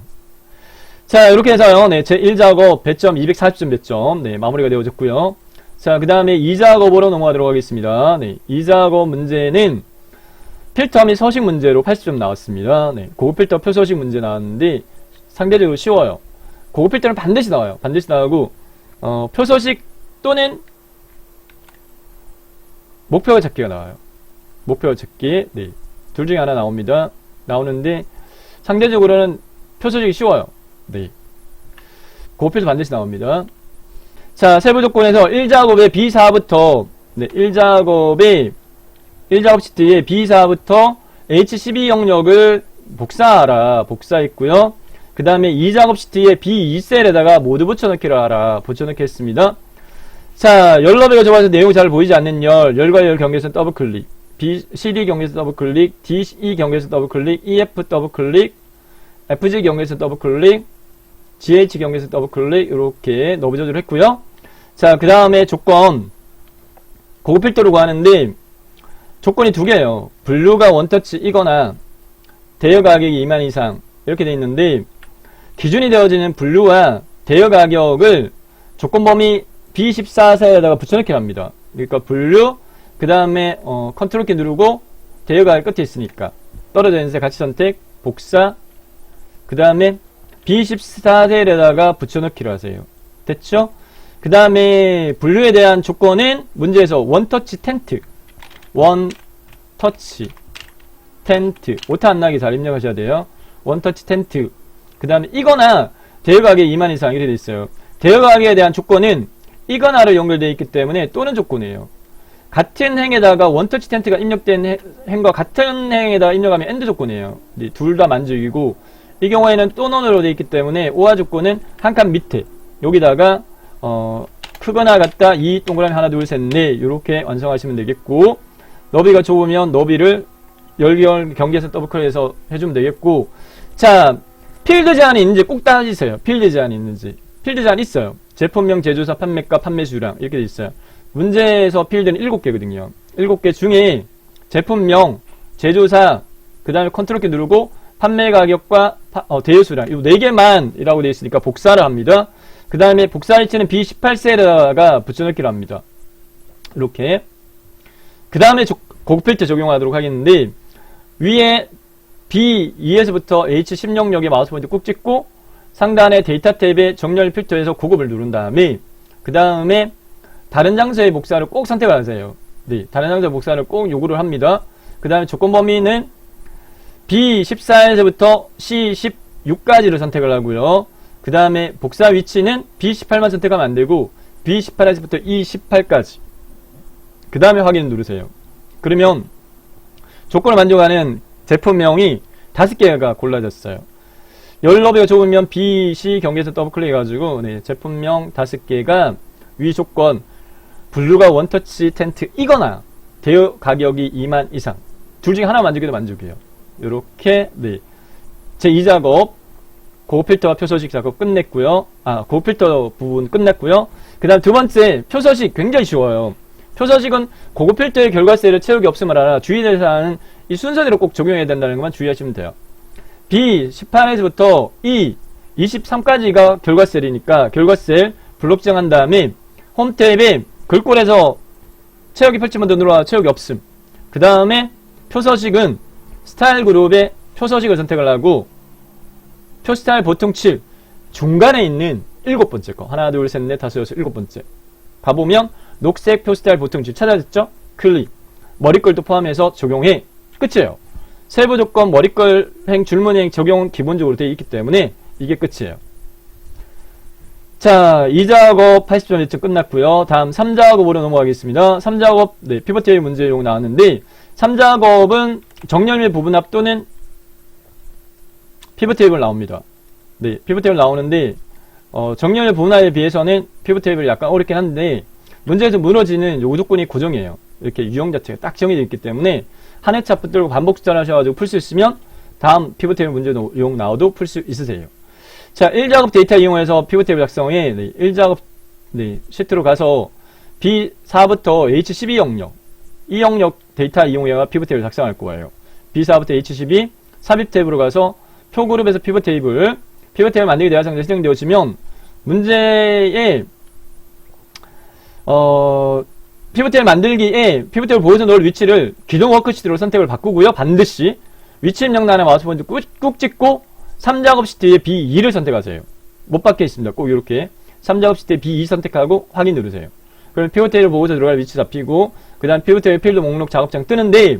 자, 이렇게 해서요. 네, 제 1작업 배점 240점 배점 네, 마무리가 되어졌고요. 자, 그 다음에 2작업으로 넘어가도록 하겠습니다. 네, 2작업 문제는 필터 및 서식 문제로 80점 나왔습니다. 네, 고급 필터 표서식 문제 나왔는데 상대적으로 쉬워요. 고급 필터는 반드시 나와요. 반드시 나오고 표서식 또는 목표 찾기가 나와요. 목표 찾기. 네, 둘 중에 하나 나옵니다. 나오는데 상대적으로는 표서식이 쉬워요. 네, 고급 필터 반드시 나옵니다. 자, 세부 조건에서 1작업의 B4부터 네, 1작업 시트에 B4부터 H12 영역을 복사하라. 복사했고요. 그 다음에 2작업 시트에 B2셀에다가 모두 붙여넣기를 하라. 붙여넣기 했습니다. 자, 열너비가 좁아서 내용이 잘 보이지 않는 열과 열 경계선 더블클릭, CD 경계선 더블클릭, DE 경계선 더블클릭, EF 더블클릭, FG 경계선 더블클릭, GH 경계선 더블클릭 이렇게 너비 조절을 했고요. 자, 그 다음에 조건 고급 필터로 구하는데 조건이 2개예요. 블루가 원터치이거나 대여 가격이 2만 이상 이렇게 되어 있는데 기준이 되어지는 블루와 대여 가격을 조건 범위 B14사에다가 붙여넣기 합니다. 그러니까 블루 그 다음에 컨트롤 키 누르고 대여 가격 끝에 있으니까 떨어져 있는 색 같이 선택 복사 그 다음에 B14셀에다가 붙여넣기를 하세요. 됐죠? 그 다음에 블루에 대한 조건은 문제에서 원터치 텐트 오타 안 나게 잘 입력하셔야 돼요. 원터치 텐트 그 다음에 이거나 대여 가격 2만 이상 이렇게 돼 있어요. 대여 가격에 대한 조건은 이거나로 연결되어 있기 때문에 또는 조건이에요. 같은 행에다가 원터치 텐트가 입력된 행과 같은 행에다가 입력하면 엔드 조건이에요. 둘 다 만족이고 이 경우에는 또는으로 되어 있기 때문에 오화 조건은 한 칸 밑에 여기다가 크거나 같다 2 동그라미 하나 둘 셋 넷 이렇게 완성하시면 되겠고 너비가 좁으면 너비를 열결 경계에서 더블클릭해서 해주면 되겠고 자 필드 제한이 있는지 꼭 따지세요. 필드 제한이 있는지. 필드 제한 있어요. 제품명, 제조사, 판매가, 판매 수량 이렇게 돼 있어요. 문제에서 필드는 7개거든요. 7개 중에 제품명, 제조사, 그 다음에 컨트롤 키 누르고 판매 가격과 대여 수량 이 4개만 이라고 되어 있으니까 복사를 합니다. 그 다음에 복사 위치는 B18셀에다가 붙여넣기를 합니다. 이렇게 그 다음에 고급 필터 적용하도록 하겠는데 위에 B2에서부터 H16역에 마우스 포인트 꾹 찍고 상단의 데이터 탭에 정렬 필터에서 고급을 누른 다음에 그 다음에 다른 장소의 복사를 꼭 선택을 하세요. 네, 다른 장소의 복사를 꼭 요구를 합니다. 그 다음에 조건 범위는 B14에서부터 C16까지를 선택을 하고요. 그 다음에 복사 위치는 B18만 선택하면 안되고 B18에서부터 E18까지 그 다음에 확인 누르세요. 그러면 조건을 만족하는 제품명이 5개가 골라졌어요. 열 너비가 좁으면 BC 경계에서 더블 클릭해가지고 네, 제품명 5개가 위 조건 블루가 원터치 텐트 이거나 대여 가격이 2만 이상 둘 중에 하나 만족해도 만족이에요. 요렇게 네, 제 2작업 고급 필터와 표서식 작업 끝냈고요. 고급 필터 부분 끝냈고요. 그 다음 두 번째 표서식 굉장히 쉬워요. 표서식은 고급 필터의 결과세를 채우기 없음을 알아 주의될 사항은 이 순서대로 꼭 적용해야 된다는 것만 주의하시면 돼요. B18에서부터 E23까지가 결과셀이니까 결과셀 블록 지정한 다음에 홈 탭에 글꼴에서 채우기 펼치면도 눌러와 채우기 없음. 그 다음에 표서식은 스타일 그룹에 표서식을 선택을 하고 표스타일 보통 7 중간에 있는 7번째 거 하나 둘 셋 넷 다섯 여섯 7번째 가보면 녹색 표스타일 보통 7 찾아졌죠? 클릭 머리글도 포함해서 적용해 끝이에요. 세부 조건 머리글행 줄무늬행 적용은 기본적으로 되어 있기 때문에 이게 끝이에요. 자, 2작업 80점 1점 끝났고요. 다음 3작업으로 넘어가겠습니다. 3작업 네, 피벗 테이블 문제 용 나왔는데 3작업은 정렬 부분 앞 또는 피벗 테이블 나옵니다. 네, 피벗 테이블 나오는데 정렬 분할에 비해서는 피벗 테이블이 약간 어렵긴 한데 문제에서 무너지는 요 조건이 고정이에요. 이렇게 유형 자체가 딱 정해져 있기 때문에 한 회차 붙들고 반복 숫자하셔가지고 풀 수 있으면 다음 피벗 테이블 문제 용 나와도 풀 수 있으세요. 자, 1작업 데이터 이용해서 피벗 테이블 작성에 네, 1작업 네, 시트로 가서 B4부터 H12 영역 이 영역 데이터 이용해서 피벗 테이블 작성할 거예요. B4부터 H12 삽입 탭으로 가서 표그룹에서 피벗 테이블 만들기 대화 상자 실행되어지면 문제에 피벗 테이블 만들기에 피벗 테이블 보여서 넣을 위치를 기존 워크시트로 선택을 바꾸고요. 반드시 위치 입력란에 마우스 포인트 꾹 찍고 3작업 시트에 B2를 선택하세요. 못 받게 있습니다. 꼭 이렇게 3작업 시트에 B2 선택하고 확인 누르세요. 그럼 피벗 테이블 보고서 들어갈 위치 잡히고 그 다음 피벗 테이블 필드 목록 작업장 뜨는데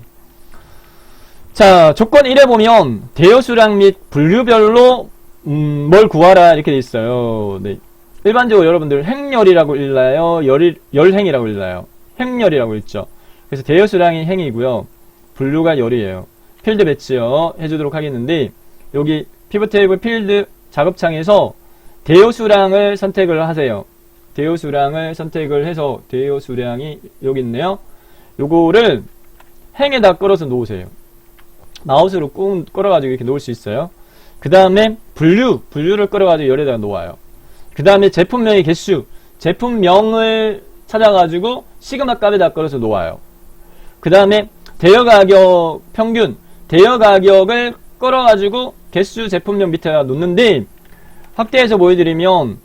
자, 조건 1에 보면 대여 수량 및 분류별로 뭘 구하라 이렇게 돼 있어요. 네. 일반적으로 여러분들 행렬이라고 읽나요? 열행이라고 읽나요? 행렬이라고 읽죠. 그래서 대여 수량이 행이고요. 분류가 열이에요. 필드 배치요 해주도록 하겠는데 여기 피벗 테이블 필드 작업창에서 대여 수량을 선택을 하세요. 대여 수량을 선택을 해서 대여 수량이 여기 있네요. 요거를 행에다 끌어서 놓으세요. 마우스로 꾹 끌어가지고 이렇게 놓을 수 있어요. 그 다음에 분류를 끌어가지고 열에다가 놓아요. 그 다음에 제품명의 개수, 제품명을 찾아가지고 시그마 값에다 끌어서 놓아요. 그 다음에 대여가격 평균, 대여가격을 끌어가지고 개수 제품명 밑에다 놓는데 확대해서 보여드리면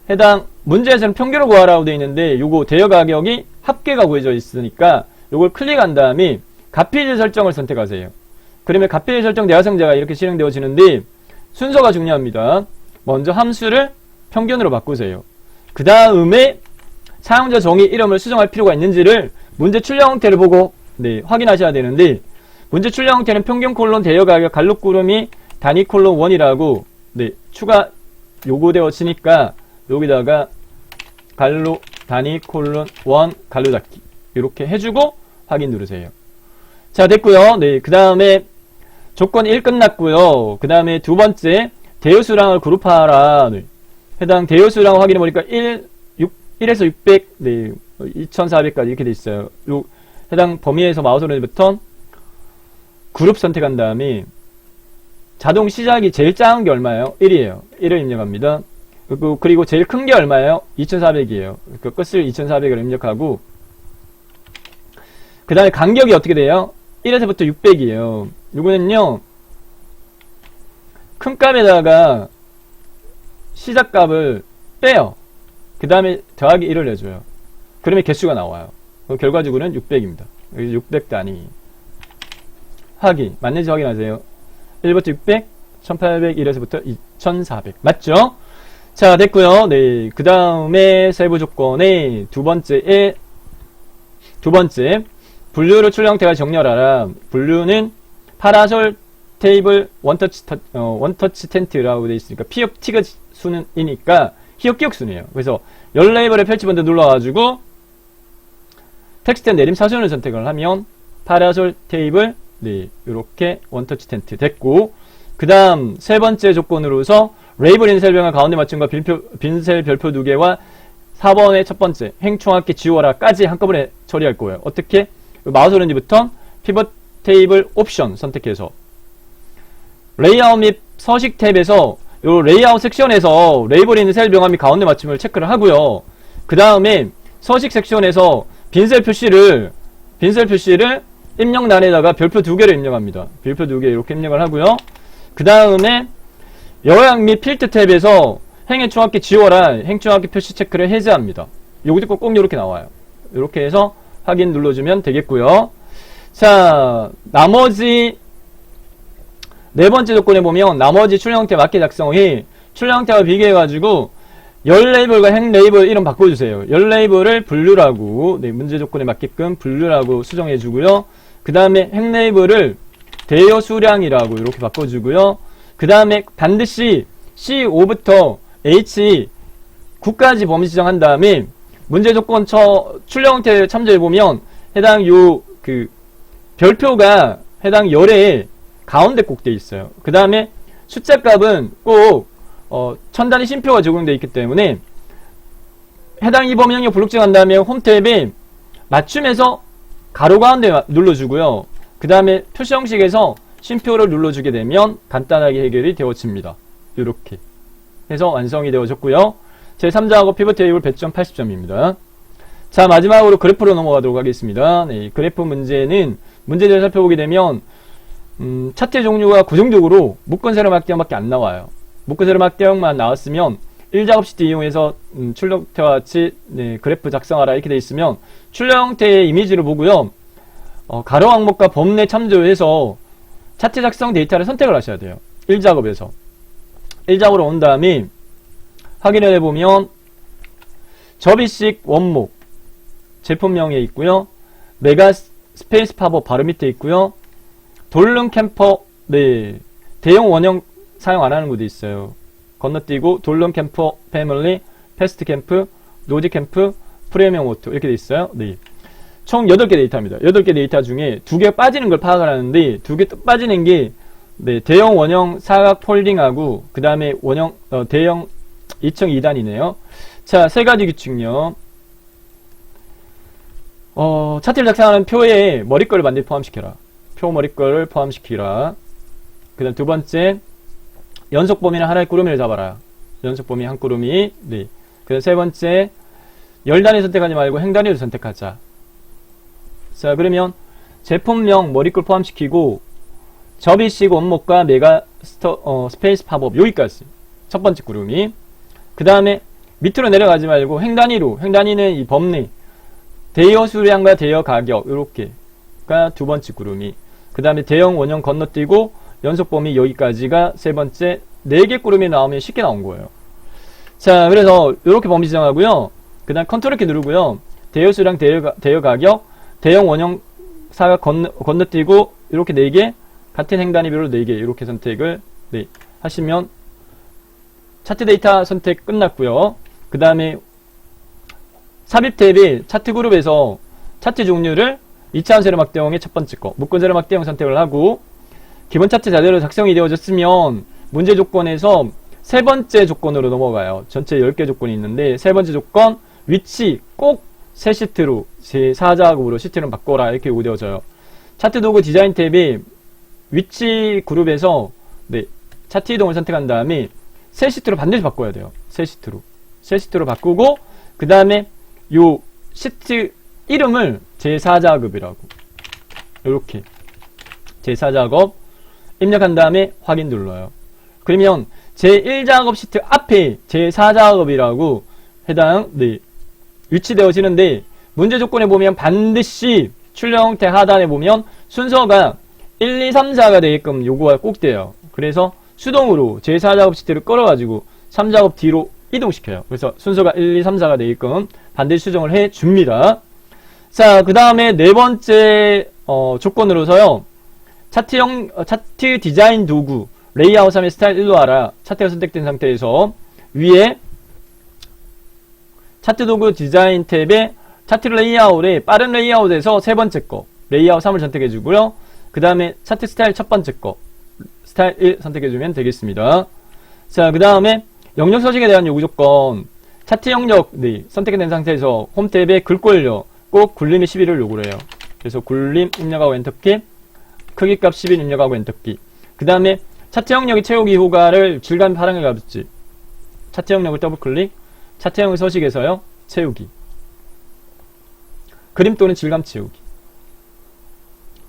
해당 문제에서는 평균을 구하라고 되어 있는데 요거 대여가격이 합계가 구해져 있으니까 요걸 클릭한 다음에 값필드 설정을 선택하세요. 그러면 값필드 설정 대화상자가 이렇게 실행되어지는데 순서가 중요합니다. 먼저 함수를 평균으로 바꾸세요. 그 다음에 사용자 정의 이름을 수정할 필요가 있는지를 문제 출력 형태를 보고 네, 확인하셔야 되는데 문제 출력 형태는 평균 콜론 대여가격 갈록 구름이 단위 콜론 1이라고 네, 추가 요구되어지니까 여기다가 갈로 단위 콜론 1 갈로 닫기 이렇게 해주고 확인 누르세요. 자, 됐고요. 네, 그 다음에 조건 1 끝났고요. 그 다음에 두 번째 대여수량을 그룹하라. 네. 해당 대여수량 확인해 보니까 1에서 600, 네, 2400까지 이렇게 돼 있어요. 요 해당 범위에서 마우스 오른부터 그룹 선택한 다음에 자동 시작이 제일 작은 게 얼마예요? 1이에요. 1을 입력합니다. 그리고 제일 큰 게 얼마예요? 2400이에요. 그 끝을 2400을 입력하고 그 다음에 간격이 어떻게 돼요? 1에서부터 600이에요. 이거는요 큰 값에다가 시작값을 빼요. 그 다음에 더하기 1을 해줘요. 그러면 개수가 나와요. 결과적으로는 600입니다. 여기 600 단위 확인 맞는지 확인하세요. 1부터 600 1800 1에서부터 2400 맞죠? 자, 됐고요. 네, 그 다음에 세부 조건의 두 번째 분류를 출력 형태가 정렬하라. 분류는 파라솔 테이블 원터치 텐트라고 되어 있으니까 피업 티그 수는이니까 히업 기억 순이에요. 그래서 열 레이블의 펼치 번들 눌러가지고 텍스트 내림 사선을 선택을 하면 파라솔 테이블 네 이렇게 원터치 텐트 됐고, 그 다음 세 번째 조건으로서 레이블 인셀 병과 가운데 맞춤과 빈셀 별표 2개와 4번의 첫 번째 행충합계 지워라까지 한꺼번에 처리할 거예요. 어떻게? 마우스 오른지부터 피벗 테이블 옵션 선택해서 레이아웃 및 서식 탭에서 요 레이아웃 섹션에서 레이블 있는 셀 병합 및 가운데 맞춤을 체크를 하고요. 그 다음에 서식 섹션에서 빈셀 표시를 입력란에다가 별표 2개를 입력합니다. 별표 2개 이렇게 입력을 하고요. 그 다음에 여약 및 필드 탭에서 행충합계 지워라 행충합계 표시 체크를 해제합니다. 요것도 꼭 이렇게 나와요. 이렇게 해서 확인 눌러주면 되겠고요. 자, 나머지 네 번째 조건에 보면 나머지 출력 형태 맞게 작성해 출력 형태와 비교해가지고 열 레이블과 행 레이블 이름 바꿔주세요. 열 레이블을 분류라고 네, 문제 조건에 맞게끔 분류라고 수정해주고요. 그 다음에 행 레이블을 대여 수량이라고 이렇게 바꿔주고요. 그 다음에 반드시 C5부터 H9까지 범위 지정한 다음에 문제 조건 출력 형태 참조해보면 해당 별표가 해당 열에 가운데 꼭 돼 있어요. 그 다음에 숫자 값은 꼭 천 단위 쉼표가 적용되어 있기 때문에 해당 이 범위 영역 블록 지정한 다음에 홈 탭에 맞춤에서 가로 가운데 눌러주고요. 그 다음에 표시 형식에서 쉼표를 눌러주게 되면 간단하게 해결이 되어집니다. 이렇게 해서 완성이 되어졌고요. 제3작업 피벗 테이블 100점 80점입니다. 자, 마지막으로 그래프로 넘어가도록 하겠습니다. 네, 그래프 문제는 문제를 살펴보게 되면 차트 종류가 고정적으로 묶은 세로 막대형밖에 안 나와요. 묶은 세로 막대형만 나왔으면 1작업 시트 이용해서 출력 형태와 같이 네, 그래프 작성하라 이렇게 되어 있으면 출력 형태의 이미지를 보고요. 가로 항목과 범례 참조해서 차트 작성 데이터를 선택을 하셔야 돼요. 1작업에서 1작업으로 온 다음에 확인을 해보면 접이식 원목 제품명에 있고요. 메가 스페이스 팝업 바로 밑에 있고요. 돌룸 캠퍼 네 대형 원형 사용 안 하는 곳도 있어요. 건너뛰고 돌룸 캠퍼 패밀리 패스트 캠프 노지 캠프 프리미엄 오토 이렇게 돼 있어요. 네. 총 8개 데이터입니다. 8개 데이터 중에 2개 빠지는 걸 파악을 하는데 2개 빠지는 게 네, 대형 원형 사각 폴딩하고 그 다음에 원형 대형 2층 2단이네요. 자, 세 가지 규칙요. 차트를 작성하는 표에 머릿글을 반드시 포함시켜라. 표 머릿글을 포함시키라. 그 다음 두 번째, 연속 범위는 하나의 꾸러미를 잡아라. 연속 범위 한 꾸러미. 네. 그 다음 세 번째, 열 단위 선택하지 말고 행 단위를 선택하자. 자, 그러면 제품명 머릿글 포함시키고 접이식 원목과 메가 스페이스 팝업 여기까지 첫 번째 꾸러미. 그 다음에 밑으로 내려가지 말고 행 단위로, 행 단위는 이 범례 대여 수량과 대여 가격 요렇게가 두 번째 꾸러미. 그 다음에 대형 원형 건너뛰고 연속 범위 여기까지가 세 번째. 4개 꾸러미 나오면 쉽게 나온 거예요. 자, 그래서 요렇게 범위 지정하고요. 그 다음 컨트롤 키 누르고요. 대여 수량, 대여 가격, 대형 원형 사각 건너뛰고 이렇게 4개, 같은 행 단위별로 4개 이렇게 선택을 네, 하시면 차트 데이터 선택 끝났고요. 그 다음에 삽입 탭이 차트 그룹에서 차트 종류를 2차원 세로 막대형의 첫 번째 거 묶은 세로 막대형 선택을 하고 기본 차트 자료로 작성이 되어졌으면 문제 조건에서 세 번째 조건으로 넘어가요. 전체 10개 조건이 있는데 세 번째 조건 위치 꼭 새 시트로 제4작업으로 시트를 바꿔라 이렇게 요구되어져요. 차트 도구 디자인 탭이 위치 그룹에서 네, 차트 이동을 선택한 다음에 새 시트로 반드시 바꿔야 돼요. 새 시트로 바꾸고 그 다음에 요 시트 이름을 제4작업이라고 이렇게 제4작업 입력한 다음에 확인 눌러요. 그러면 제1작업 시트 앞에 제4작업이라고 해당 네, 위치되어지는데 문제 조건에 보면 반드시 출력 형태 하단에 보면 순서가 1, 2, 3, 4가 되게끔 요구가 꼭 돼요. 그래서 수동으로 제4작업 시트를 끌어가지고 3작업 뒤로 이동시켜요. 그래서 순서가 1, 2, 3, 4가 되게끔 반드시 수정을 해줍니다. 자, 그 다음에 네 번째 조건으로서요. 차트 디자인 도구, 레이아웃 3의 스타일 일로 와라. 차트가 선택된 상태에서 위에 차트 도구 디자인 탭에 차트 레이아웃에 빠른 레이아웃에서 세 번째 거, 레이아웃 3을 선택해주고요. 그 다음에 차트 스타일 첫 번째 거, 스타일 1 선택해주면 되겠습니다. 자, 그 다음에 영역 서식에 대한 요구 조건, 차트 영역 선택된 상태에서 홈 탭에 글꼴요. 꼭 굴림의 11을 요구를 해요. 그래서 굴림 입력하고 엔터키, 크기값 11 입력하고 엔터키. 그 다음에 차트 영역의 채우기 효과를 질감 파랑에 가볍지. 차트 영역을 더블 클릭, 차트 영역 서식에서요. 채우기. 그림 또는 질감 채우기.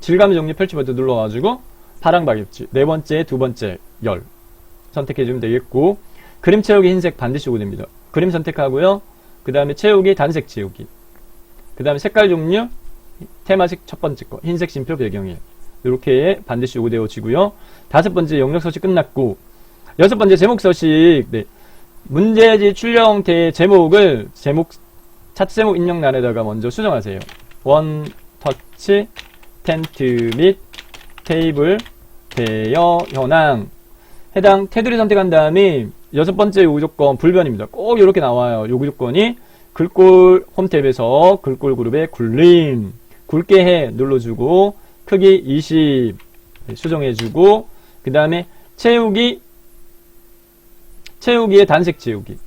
질감 종류 펼치 버튼 눌러가지고 파랑 박입지. 네 번째, 두 번째, 열 선택해주면 되겠고, 그림 채우기 흰색 반드시 요구됩니다. 그림 선택하고요. 그 다음에 채우기 단색 채우기. 그 다음에 색깔 종류 테마식 첫 번째 거 흰색 심표 배경이에요. 이렇게 반드시 요구되어지고요. 다섯 번째 영역 서식 끝났고, 여섯 번째 제목 서식. 문제지 출력 형태의 제목을 차트 제목 입력란에다가 먼저 수정하세요. 원 터치 텐트 및 테이블 대여 현황. 해당 테두리 선택한 다음에 여섯 번째 요구 조건 불변입니다. 꼭 이렇게 나와요. 요구 조건이 글꼴 홈 탭에서 글꼴 그룹에 굴림 굵게 해 눌러주고, 크기 20 수정해주고, 그 다음에 채우기의 단색 채우기,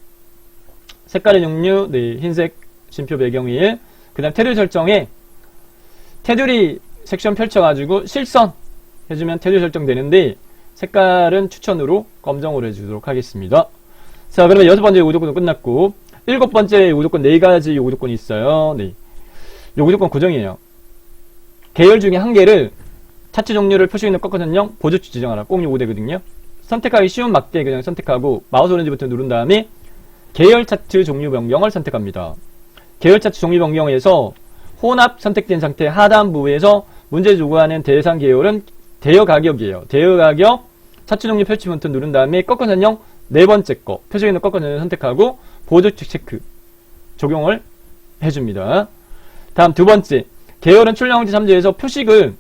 색깔의 종류 흰색 심표 배경일. 그 다음 테두리 설정에 테두리 섹션 펼쳐가지고 실선 해주면 테두리 설정 되는데, 색깔은 추천으로 검정으로 해주도록 하겠습니다. 자, 그러면 여섯 번째 요구 조건은 끝났고, 일곱 번째 요구 조건 네 가지 요구 조건이 있어요. 요구 조건 고정이에요. 계열 중에 한 개를 차트 종류를 표시 있는 꺾어 선형 보조축 지정하라. 꼭 요구되거든요. 선택하기 쉬운 막대 그냥 선택하고 마우스 오렌지 버튼 누른 다음에 계열 차트 종류 변경을 선택합니다. 계열 차트 종류 변경에서 혼합 선택된 상태 하단부에서 문제 요구하는 대상 계열은 대여 가격이에요. 대여 가격 차트 종류 표시 버튼 누른 다음에 꺾어 선형 네 번째 거 표시 있는 꺾어 선형 선택하고 보조축 체크 적용을 해줍니다. 다음 두 번째, 계열은 출력형태 참조해서 표식을,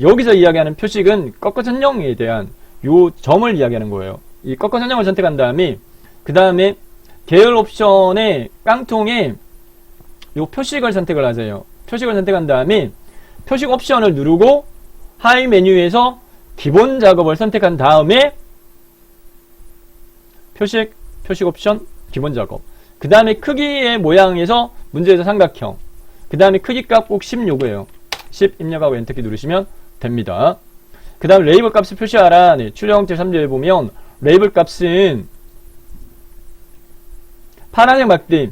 여기서 이야기하는 표식은 꺾어 선형에 대한 요 점을 이야기하는 거예요. 이 꺾어 선형을 선택한 다음에 그 다음에 계열 옵션의 깡통에 요 표식을 선택을 하세요. 표식을 선택한 다음에 표식 옵션을 누르고 하위 메뉴에서 기본 작업을 선택한 다음에 표식 옵션 기본 작업. 그 다음에 크기의 모양에서 문제에서 삼각형. 그 다음에 크기값 꼭 10 요구해요. 10 입력하고 엔터키 누르시면 됩니다. 그 다음 레이블 값을 표시하라. 출력 형태 3조에 보면 레이블 값은 파란색 막대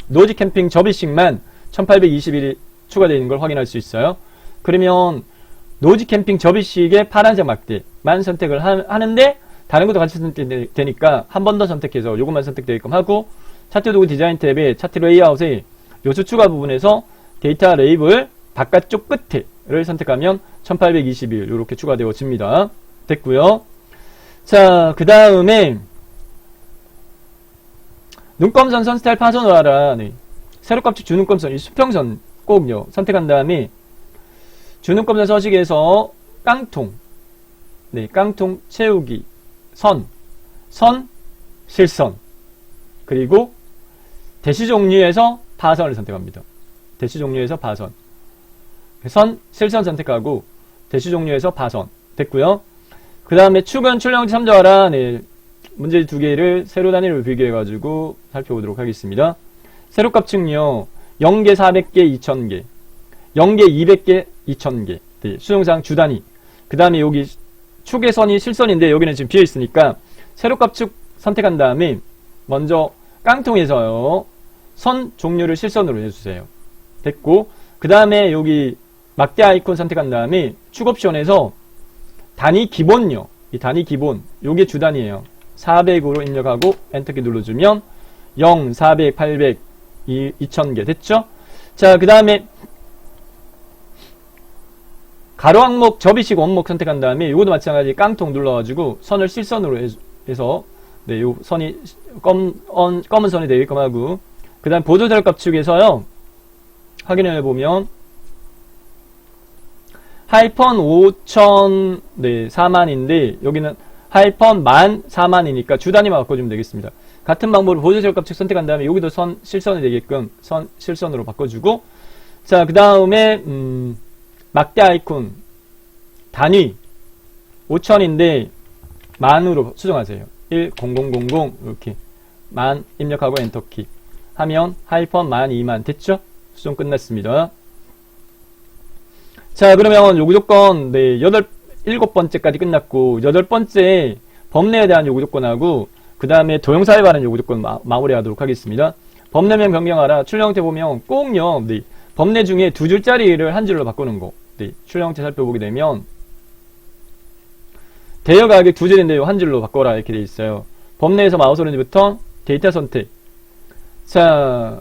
노지 캠핑 접이식만 1821이 추가되어 있는 걸 확인할 수 있어요. 그러면 노지 캠핑 접이식의 파란색 막대만 선택을 하는데 다른 것도 같이 선택되니까 한 번 더 선택해서 요것만 선택되게끔 하고, 차트 도구 디자인 탭에 차트 레이아웃의 요수 추가 부분에서 데이터 레이블 바깥쪽 끝에를 선택하면 1821 이렇게 추가되어집니다. 됐고요. 자, 그 다음에 눈검선 선 스타일 파손을 하라. 세로값식 주눈검선 이 수평선 꼭요 선택한 다음에 주눈검선 서식에서 깡통 깡통 채우기 선 실선, 그리고 대시 종류에서 파선을 선택합니다. 대시 종류에서 파선, 실선 선택하고 대시 종류에서 파선 됐고요. 그 다음에 축은 출력형태 참조하라. 문제 두 개를 세로 단위로 비교해가지고 살펴보도록 하겠습니다. 세로값 측요 0개 400개 2000개 0개 200개 2000개 수용상 주 단위. 그 다음에 여기 축의 선이 실선인데 여기는 지금 비어있으니까 세로값 축 선택한 다음에 먼저 깡통에서요 선 종류를 실선으로 해주세요. 됐고, 그 다음에 여기 막대 아이콘 선택한 다음에 축 옵션에서 단위 기본요, 이 단위 기본 요게 주 단위예요. 400으로 입력하고 엔터키 눌러주면 0, 400, 800, 2000개 됐죠? 자, 그 다음에 가로 항목 접이식 원목 선택한 다음에 이것도 마찬가지 깡통 눌러가지고 선을 실선으로 해서 요 선이 검은 선이 되게끔 하고, 그 다음 보조자료값 축에서요 확인을 해보면 하이펀 5천, 네, 4만인데, 여기는 하이펀 14,000이니까 주 단위만 바꿔주면 되겠습니다. 같은 방법으로 보조절값 선택한 다음에 여기도 실선이 되게끔 실선으로 바꿔주고, 자, 그 다음에, 막대 아이콘, 단위, 5천인데, 만으로 수정하세요. 10000, 이렇게. 만 입력하고 엔터키. 하면 하이펀 12,000 됐죠? 수정 끝났습니다. 자, 그러면 요구 조건, 네, 7번째까지 끝났고, 8번째 법내에 대한 요구 조건하고, 그 다음에 도형사에 관한 요구 조건 마무리하도록 하겠습니다. 법내면 변경하라. 출력 형태 보면 꼭요, 네, 법내 중에 2줄짜리를 한 줄로 바꾸는 거. 네, 출력 형태 살펴보게 되면, 대여 가격 2줄인데요, 한 줄로 바꿔라. 이렇게 돼 있어요. 법내에서 마우스 오른쪽부터 데이터 선택. 자,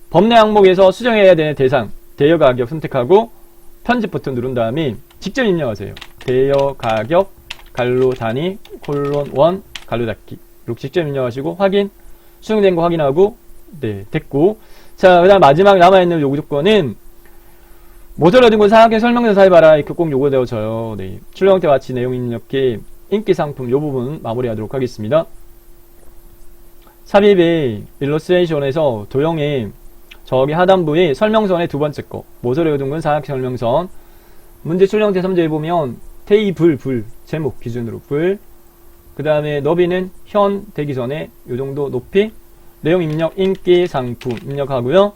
법내 항목에서 수정해야 되는 대상, 대여 가격 선택하고, 편집 버튼 누른 다음에 직접 입력하세요. 대여 가격 갈로 단위 콜론 1 갈로 닫기 이렇게 직접 입력하시고 확인 수정된 거 확인하고 네 됐고 자 그다음 마지막 남아있는 요구 조건은 모듈 얻은 건 사항의 설명서 사입하라 이렇게 꼭 요구되어져요. 네 출력 형태 마치 내용 입력기 인기 상품 요 부분 마무리하도록 하겠습니다. 삽입의 일러스트레이션에서 도형에 저기 하단부에 설명선의 두 번째 거 모듈에 얻은 건 사항 설명선 문제 출력 형태 3제에 보면 테이블 불 제목 기준으로 불 그 다음에 너비는 현 되기 전에 요정도 높이 내용 입력 인기 상품 입력하고요.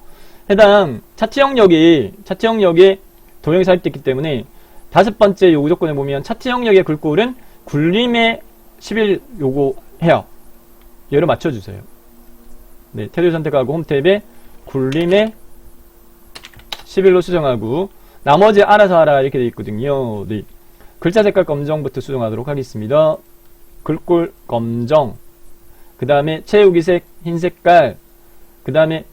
해당 차트 영역에 도형이 삽입됐기 때문에 5번째 요구 조건에 보면 차트 영역의 글꼴은 굴림의 10일 요구해요. 얘를 맞춰주세요. 네, 테두리 선택하고 홈 탭에 굴림의 11로 수정하고 나머지 알아서 하라 이렇게 되어 있거든요. 네. 글자 색깔 검정부터 수정하도록 하겠습니다. 글꼴 검정 그 다음에 채우기색 흰 색깔 그 다음에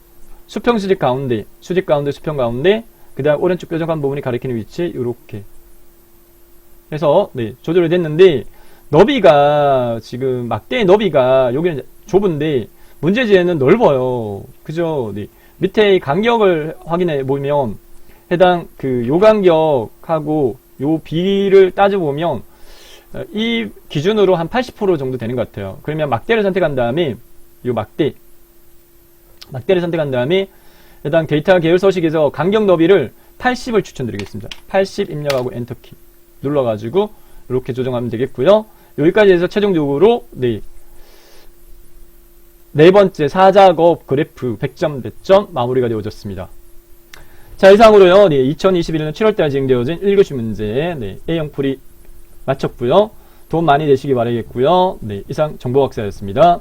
수평 수직 가운데 수평 가운데 그 다음 오른쪽 뾰족한 부분이 가리키는 위치 이렇게 해서 네, 조절이 됐는데 너비가 지금 막대의 너비가 여기는 좁은데 문제지에는 넓어요. 그죠? 네. 밑에 간격을 확인해 보면 해당 그 요 간격하고 요 비를 따져보면 이 기준으로 한 80% 정도 되는 것 같아요. 그러면 막대를 선택한 다음에 요 막대를 선택한 다음에 해당 데이터 계열 서식에서 간격 너비를 80을 추천드리겠습니다. 80 입력하고 엔터키 눌러가지고 이렇게 조정하면 되겠고요. 여기까지 해서 최종적으로 네 번째 4작업 그래프 100점 100점 마무리가 되어졌습니다. 자, 이상으로요, 2021년 7월달 진행되어진 1교시 문제, A형 풀이 마쳤고요. 도움 많이 되시기 바라겠고요. 이상 정보학사였습니다.